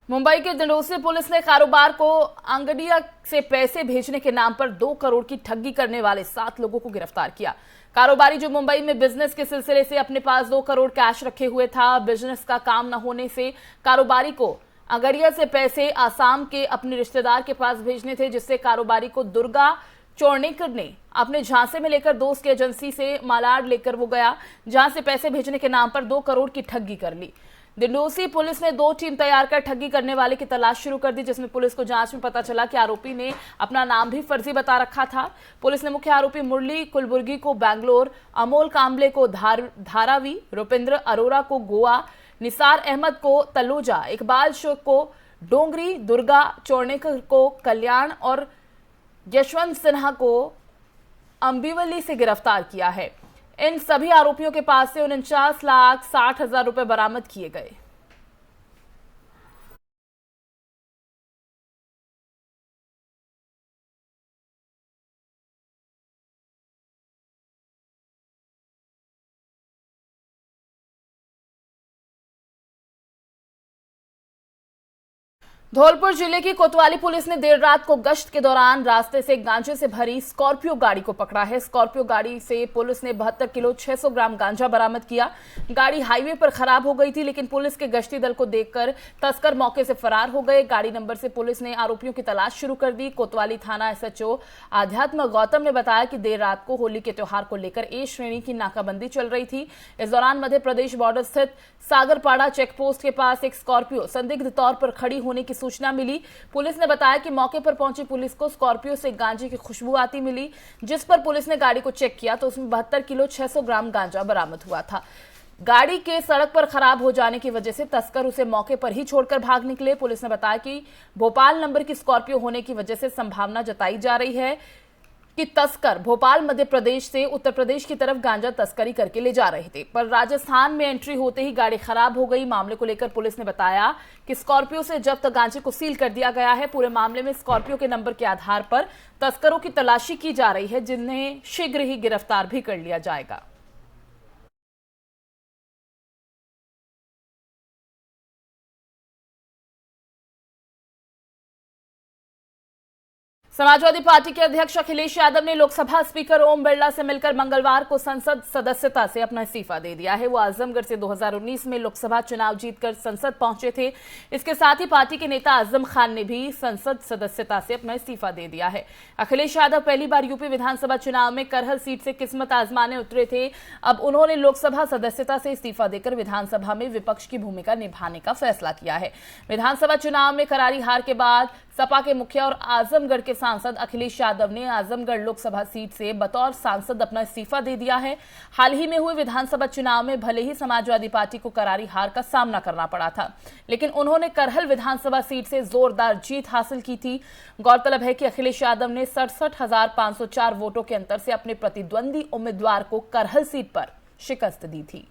मुंबई के डिंडोसी पुलिस ने कारोबार को अंगडिया से पैसे भेजने के नाम पर 2 करोड़ की ठगी करने वाले 7 लोगों को गिरफ्तार किया। कारोबारी जो मुंबई में बिजनेस के सिलसिले से अपने पास 2 करोड़ कैश रखे हुए था, बिजनेस का काम न होने से कारोबारी को अगरिया से पैसे आसाम के अपने रिश्तेदार के पास भेजने थे, जिससे कारोबारी को दुर्गा चौड़नेकर ने अपने झांसे में लेकर दोस्त की एजेंसी से मालाड लेकर वो गया, जहां से पैसे भेजने के नाम पर 2 करोड़ की ठगी कर ली। डिंडोसी पुलिस ने 2 टीम तैयार कर ठगी करने वाले की तलाश शुरू कर दी, जिसमें पुलिस को जांच में पता चला कि आरोपी ने अपना नाम भी फर्जी बता रखा था। पुलिस ने मुख्य आरोपी मुरली कुलबुर्गी को बैंगलोर, अमोल कांबले को धारावी, रुपेंद्र अरोरा को गोवा, निसार अहमद को तलोजा, इकबाल शेख को डोंगरी, दुर्गा चौड़नेकर को कल्याण और यशवंत सिन्हा को अंबिवली से गिरफ्तार किया है। इन सभी आरोपियों के पास से 49,60,000 रुपए बरामद किए गए। धौलपुर जिले की कोतवाली पुलिस ने देर रात को गश्त के दौरान रास्ते से गांजे से भरी स्कॉर्पियो गाड़ी को पकड़ा है। स्कॉर्पियो गाड़ी से पुलिस ने 72 किलो 600 ग्राम गांजा बरामद किया। गाड़ी हाईवे पर खराब हो गई थी, लेकिन पुलिस के गश्ती दल को देखकर तस्कर मौके से फरार हो गए। गाड़ी नंबर से पुलिस ने आरोपियों की तलाश शुरू कर दी। कोतवाली थाना एसएचओ आध्यात्म गौतम ने बताया कि देर रात को होली के त्योहार को लेकर ए श्रेणी की नाकाबंदी चल रही थी। इस दौरान मध्य प्रदेश बॉर्डर स्थित सागरपाड़ा चेकपोस्ट के पास एक स्कॉर्पियो संदिग्ध तौर पर खड़ी होने की सूचना मिली। पुलिस ने बताया कि मौके पर पहुंची पुलिस को स्कॉर्पियो से गांजे की खुशबू आती मिली, जिस पर पुलिस ने गाड़ी को चेक किया तो उसमें 72 किलो 600 ग्राम गांजा बरामद हुआ था। गाड़ी के सड़क पर खराब हो जाने की वजह से तस्कर उसे मौके पर ही छोड़कर भाग निकले। पुलिस ने बताया कि भोपाल नंबर की स्कॉर्पियो होने की वजह से संभावना जताई जा रही है कि तस्कर भोपाल मध्य प्रदेश से उत्तर प्रदेश की तरफ गांजा तस्करी करके ले जा रहे थे, पर राजस्थान में एंट्री होते ही गाड़ी खराब हो गई। मामले को लेकर पुलिस ने बताया कि स्कॉर्पियो से जब्त गांजे को सील कर दिया गया है। पूरे मामले में स्कॉर्पियो के नंबर के आधार पर तस्करों की तलाशी की जा रही है, जिन्हें शीघ्र ही गिरफ्तार भी कर लिया जाएगा। समाजवादी पार्टी के अध्यक्ष अखिलेश यादव ने लोकसभा स्पीकर ओम बिरला से मिलकर मंगलवार को संसद सदस्यता से अपना इस्तीफा दे दिया है। वो आजमगढ़ से 2019 में लोकसभा चुनाव जीतकर संसद पहुंचे थे। इसके साथ ही पार्टी के नेता आजम खान ने भी संसद सदस्यता से अपना इस्तीफा दे दिया है। अखिलेश यादव पहली बार यूपी विधानसभा चुनाव में करहल सीट से किस्मत आजमाने उतरे थे। अब उन्होंने लोकसभा सदस्यता से इस्तीफा देकर विधानसभा में विपक्ष की भूमिका निभाने का फैसला किया है। विधानसभा चुनाव में करारी हार के बाद सपा के मुखिया और आजमगढ़ के सांसद अखिलेश यादव ने आजमगढ़ लोकसभा सीट से बतौर सांसद अपना इस्तीफा दे दिया है। हाल ही में हुए विधानसभा चुनाव में भले ही समाजवादी पार्टी को करारी हार का सामना करना पड़ा था, लेकिन उन्होंने करहल विधानसभा सीट से जोरदार जीत हासिल की थी। गौरतलब है कि अखिलेश यादव ने 67,504 वोटों के अंतर से अपने प्रतिद्वंदी उम्मीदवार को करहल सीट पर शिकस्त दी थी।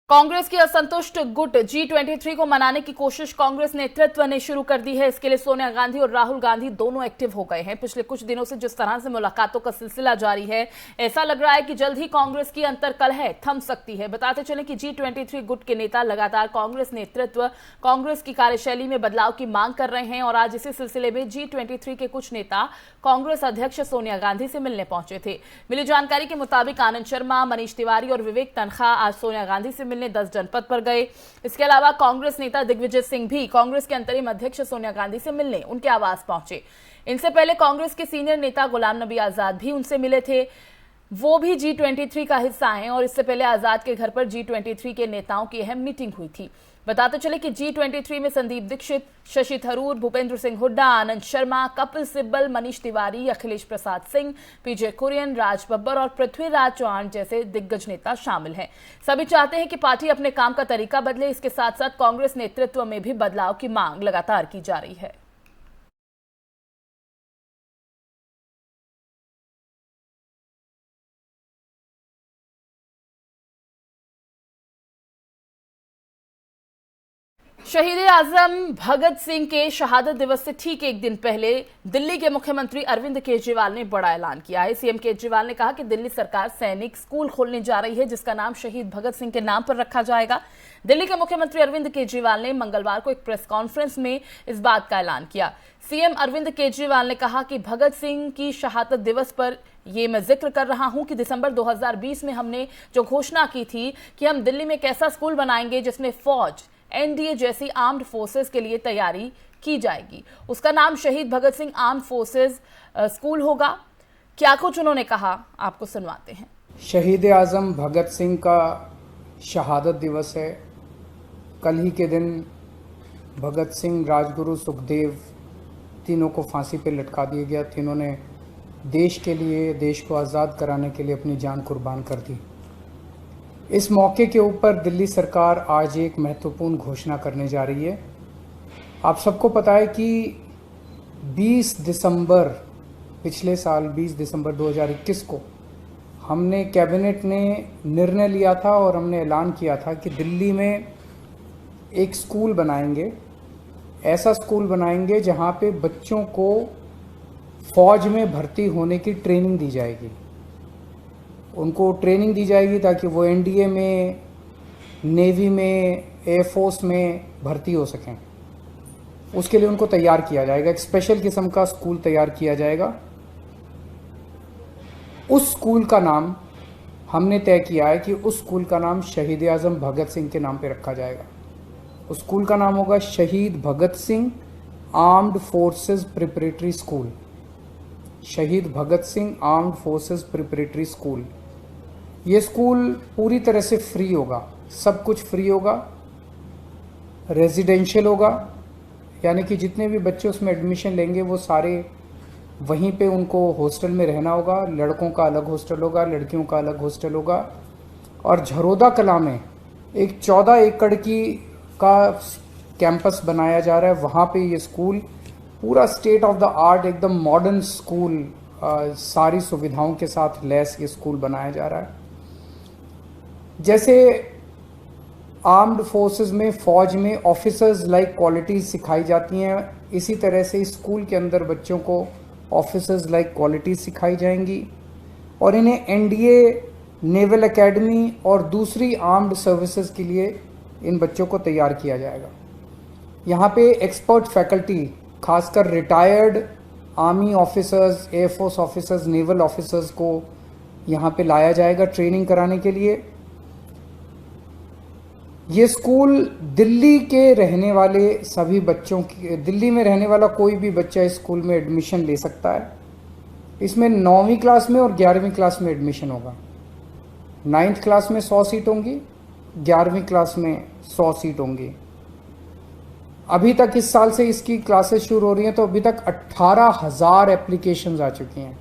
कांग्रेस की असंतुष्ट गुट G23 को मनाने की कोशिश कांग्रेस नेतृत्व ने शुरू कर दी है। इसके लिए सोनिया गांधी और राहुल गांधी दोनों एक्टिव हो गए हैं। पिछले कुछ दिनों से जिस तरह से मुलाकातों का सिलसिला जारी है, ऐसा लग रहा है कि जल्द ही कांग्रेस की अंतर्कलह थम सकती है। बताते चलें कि G23 गुट के नेता लगातार कांग्रेस नेतृत्व, कांग्रेस की कार्यशैली में बदलाव की मांग कर रहे हैं और आज इसी सिलसिले में G23 के कुछ नेता कांग्रेस अध्यक्ष सोनिया गांधी से मिलने पहुंचे थे। मिली जानकारी के मुताबिक आनंद शर्मा, मनीष तिवारी और विवेक तनखा आज सोनिया गांधी से 10 जनपद पर गए। इसके अलावा कांग्रेस नेता दिग्विजय सिंह भी कांग्रेस के अंतरिम अध्यक्ष सोनिया गांधी से मिलने उनके आवास पहुंचे। इनसे पहले कांग्रेस के सीनियर नेता गुलाम नबी आजाद भी उनसे मिले थे। वो भी G23 का हिस्सा हैं और इससे पहले आजाद के घर पर G23 के नेताओं की अहम मीटिंग हुई थी। बताते चले कि G23 में संदीप दीक्षित, शशि थरूर, भूपेंद्र सिंह हुड्डा, आनंद शर्मा, कपिल सिब्बल, मनीष तिवारी, अखिलेश प्रसाद सिंह, पीजे कुरियन, राज बब्बर और पृथ्वीराज चौहान जैसे दिग्गज नेता शामिल हैं। सभी चाहते हैं कि पार्टी अपने काम का तरीका बदले। इसके साथ साथ कांग्रेस नेतृत्व में भी बदलाव की मांग लगातार की जा रही है। शहीद आजम भगत सिंह के शहादत दिवस से ठीक एक दिन पहले दिल्ली के मुख्यमंत्री अरविंद केजरीवाल ने बड़ा ऐलान किया है। सीएम केजरीवाल ने कहा कि दिल्ली सरकार सैनिक स्कूल खोलने जा रही है, जिसका नाम शहीद भगत सिंह के नाम पर रखा जाएगा। दिल्ली के मुख्यमंत्री अरविंद केजरीवाल ने मंगलवार को एक प्रेस कॉन्फ्रेंस में इस बात का ऐलान किया। सीएम अरविंद केजरीवाल ने कहा कि भगत सिंह की शहादत दिवस पर ये मैं जिक्र कर रहा हूं कि दिसंबर 2020 में हमने जो घोषणा की थी कि हम दिल्ली में एक ऐसा स्कूल बनाएंगे जिसमें फौज, एनडीए जैसी आर्म्ड फोर्सेस के लिए तैयारी की जाएगी। उसका नाम शहीद Bhagat Singh armed forces school होगा। क्या कुछ उन्होंने कहा, आपको सुनवाते हैं। शहीद आजम भगत सिंह का शहादत दिवस है। कल ही के दिन भगत सिंह, राजगुरु, सुखदेव तीनों को फांसी पर लटका दिया गया। तीनों ने देश के लिए, देश को आज़ाद कराने के लिए अपनी जान कुर्बान कर दी। इस मौके के ऊपर दिल्ली सरकार आज एक महत्वपूर्ण घोषणा करने जा रही है। आप सबको पता है कि 20 दिसंबर पिछले साल 20 दिसंबर 2021 को हमने कैबिनेट ने निर्णय लिया था और हमने ऐलान किया था कि दिल्ली में एक स्कूल बनाएंगे, ऐसा स्कूल बनाएंगे जहां पे बच्चों को फौज में भर्ती होने की ट्रेनिंग दी जाएगी। उनको ट्रेनिंग दी जाएगी ताकि वो एनडीए में, नेवी में, एयरफोर्स में भर्ती हो सकें। उसके लिए उनको तैयार किया जाएगा। एक स्पेशल किस्म का स्कूल तैयार किया जाएगा। उस स्कूल का नाम हमने तय किया है कि उस स्कूल का नाम शहीद आजम भगत सिंह के नाम पे रखा जाएगा। उस स्कूल का नाम होगा Shaheed Bhagat Singh armed forces preparatory school. Shaheed Bhagat Singh armed forces preparatory school. ये स्कूल पूरी तरह से फ्री होगा, सब कुछ फ्री होगा, रेजिडेंशियल होगा, यानी कि जितने भी बच्चे उसमें एडमिशन लेंगे वो सारे वहीं पे उनको हॉस्टल में रहना होगा। लड़कों का अलग हॉस्टल होगा, लड़कियों का अलग हॉस्टल होगा। और झरोदा कला में एक 14 एकड़ का कैंपस बनाया जा रहा है। वहाँ पे ये स्कूल पूरा स्टेट ऑफ द आर्ट, एकदम मॉडर्न स्कूल, सारी सुविधाओं के साथ लैस ये स्कूल बनाया जा रहा है। जैसे आर्म्ड फोर्सेस में, फौज में ऑफिसर्स लाइक क्वालिटीज सिखाई जाती हैं, इसी तरह से इस स्कूल के अंदर बच्चों को ऑफिसर्स लाइक क्वालिटीज सिखाई जाएंगी और इन्हें एनडीए, नेवल एकेडमी और दूसरी आर्म्ड सर्विसेज के लिए इन बच्चों को तैयार किया जाएगा। यहाँ पे एक्सपर्ट फैकल्टी, खासकर retired army officers, air force officers, naval officers को यहाँ पे लाया जाएगा ट्रेनिंग कराने के लिए। ये स्कूल दिल्ली के रहने वाले सभी बच्चों की, दिल्ली में रहने वाला कोई भी बच्चा इस स्कूल में एडमिशन ले सकता है। इसमें 9वीं क्लास में और 11वीं क्लास में एडमिशन होगा। 9th क्लास में 100 सीट होंगी, 11वीं क्लास में 100 सीट होंगी। अभी तक इस साल से इसकी क्लासेस शुरू हो रही हैं तो अभी तक 18,000 एप्लीकेशंस आ चुकी हैं।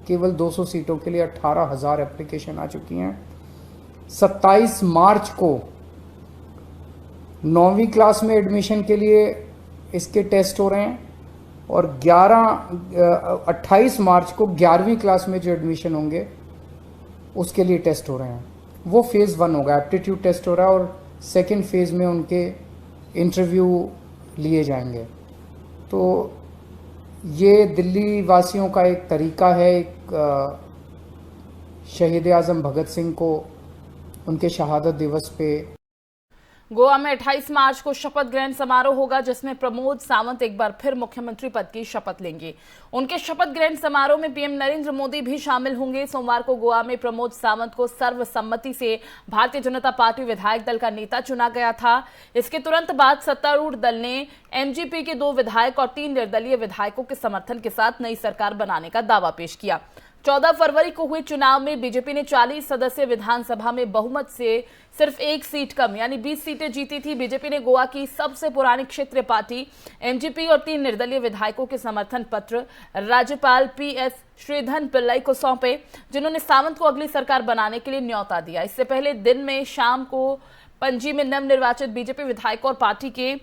केवल 200 सीटों के लिए 18,000 एप्लीकेशन आ चुकी हैं। 27 मार्च को 9वीं क्लास में एडमिशन के लिए इसके टेस्ट हो रहे हैं और 28 मार्च को 11वीं क्लास में जो एडमिशन होंगे उसके लिए टेस्ट हो रहे हैं। वो फेज़ 1 होगा, एप्टीट्यूड टेस्ट हो रहा है और सेकेंड फेज़ में उनके इंटरव्यू लिए जाएंगे। तो ये दिल्ली वासियों का एक तरीका है, एक शहीद आज़म भगत सिंह को उनके शहादत दिवस पे। गोवा में 28 मार्च को शपथ ग्रहण समारोह होगा, जिसमें प्रमोद सावंत एक बार फिर मुख्यमंत्री पद की शपथ लेंगे। उनके शपथ ग्रहण समारोह में पीएम नरेंद्र मोदी भी शामिल होंगे। सोमवार को गोवा में प्रमोद सावंत को सर्वसम्मति से भारतीय जनता पार्टी विधायक दल का नेता चुना गया था। इसके तुरंत बाद सत्तारूढ़ दल ने एमजीपी के 2 विधायक और 3 निर्दलीय विधायकों के समर्थन के साथ नई सरकार बनाने का दावा पेश किया। 14 फरवरी को हुए चुनाव में बीजेपी ने 40 सदस्यीय विधानसभा में बहुमत से सिर्फ 1 सीट कम यानी 20 सीटें जीती थी। बीजेपी ने गोवा की सबसे पुरानी क्षेत्रीय पार्टी एमजीपी और 3 निर्दलीय विधायकों के समर्थन पत्र राज्यपाल पीएस श्रीधरन पिल्लई को सौंपे, जिन्होंने सावंत को अगली सरकार बनाने के लिए न्योता दिया। इससे पहले दिन में शाम को पणजी में नवनिर्वाचित बीजेपी विधायकों और पार्टी के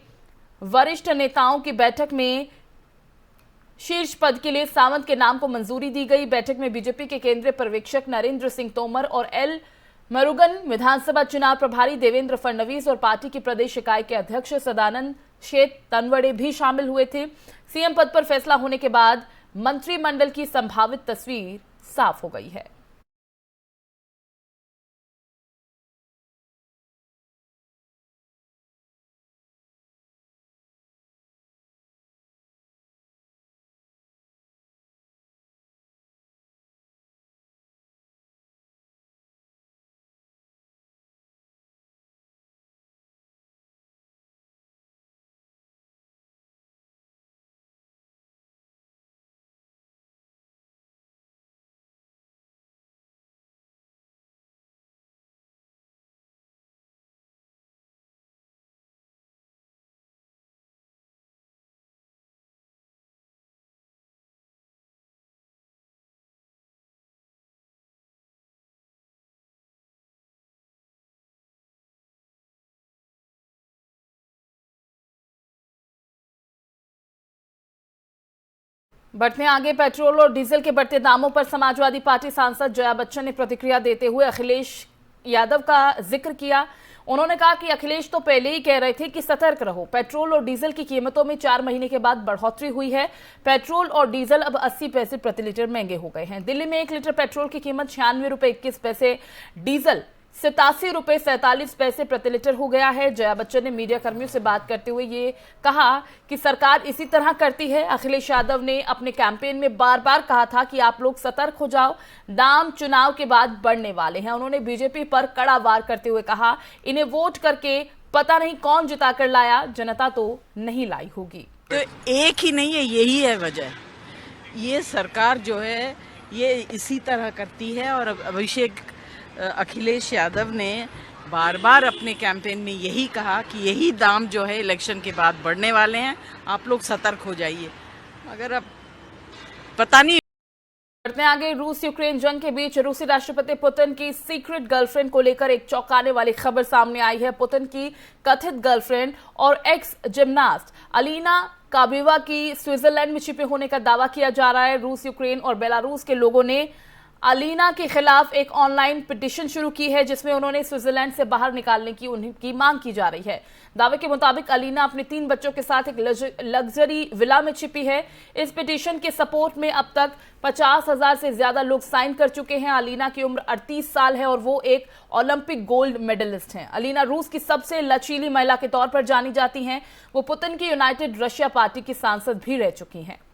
वरिष्ठ नेताओं की बैठक में शीर्ष पद के लिए सावंत के नाम को मंजूरी दी गई। बैठक में बीजेपी के केंद्रीय पर्यवेक्षक नरेंद्र सिंह तोमर और एल मुरुगन, विधानसभा चुनाव प्रभारी देवेंद्र फडणवीस और पार्टी की प्रदेश इकाई के अध्यक्ष सदानंद शेठ तनवड़े भी शामिल हुए थे। सीएम पद पर फैसला होने के बाद मंत्रिमंडल की संभावित तस्वीर साफ हो गई है। बढ़ते आगे, पेट्रोल और डीजल के बढ़ते दामों पर समाजवादी पार्टी सांसद जया बच्चन ने प्रतिक्रिया देते हुए अखिलेश यादव का जिक्र किया। उन्होंने कहा कि अखिलेश तो पहले ही कह रहे थे कि सतर्क रहो। पेट्रोल और डीजल की कीमतों में 4 महीने के बाद बढ़ोतरी हुई है। पेट्रोल और डीजल अब 80 पैसे प्रति लीटर महंगे हो गए हैं। दिल्ली में 1 लीटर पेट्रोल की कीमत 96 रुपए 21 पैसे, डीजल 87 रुपए 47 पैसे प्रति लीटर हो गया है। जया बच्चन ने मीडिया कर्मियों से बात करते हुए ये कहा कि सरकार इसी तरह करती है। अखिलेश यादव ने अपने कैंपेन में बार बार कहा था कि आप लोग सतर्क हो जाओ, दाम चुनाव के बाद बढ़ने वाले हैं। उन्होंने बीजेपी पर कड़ा वार करते हुए कहा, इन्हें वोट करके पता नहीं कौन जिताकर लाया, जनता तो नहीं लाई होगी। तो एक ही नहीं है, यही है वजह। ये सरकार जो है ये इसी तरह करती है और अखिलेश यादव ने बार बार अपने कैंपेन में यही कहा कि यही दाम जो है इलेक्शन के बाद बढ़ने वाले हैं, आप लोग सतर्क हो जाइए। मगर अब पता नहीं। बढ़ते आगे, रूस यूक्रेन जंग के बीच रूसी राष्ट्रपति पुतिन की सीक्रेट गर्लफ्रेंड को लेकर एक चौंकाने वाली खबर सामने आई है। पुतिन की कथित गर्लफ्रेंड और एक्स जिम्नास्ट अलीना काबेवा की स्विट्जरलैंड में छिपे होने का दावा किया जा रहा है। रूस, यूक्रेन और बेलारूस के लोगों ने अलीना के खिलाफ एक ऑनलाइन पिटीशन शुरू की है, जिसमें उन्होंने स्विट्जरलैंड से बाहर निकालने की उनकी मांग की जा रही है। दावे के मुताबिक अलीना अपने 3 बच्चों के साथ एक लग्जरी विला में छिपी है। इस पिटीशन के सपोर्ट में अब तक 50,000 से ज्यादा लोग साइन कर चुके हैं। अलीना की उम्र 38 साल है और वो एक ओलंपिक गोल्ड मेडलिस्ट हैं। अलीना रूस की सबसे लचीली महिला के तौर पर जानी जाती हैं। वो पुतिन की यूनाइटेड रशिया पार्टी की सांसद भी रह चुकी हैं।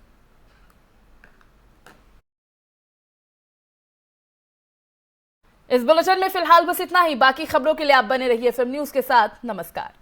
इस बुलेटिन में फिलहाल बस इतना ही। बाकी खबरों के लिए आप बने रहिए फिल्म न्यूज के साथ। नमस्कार।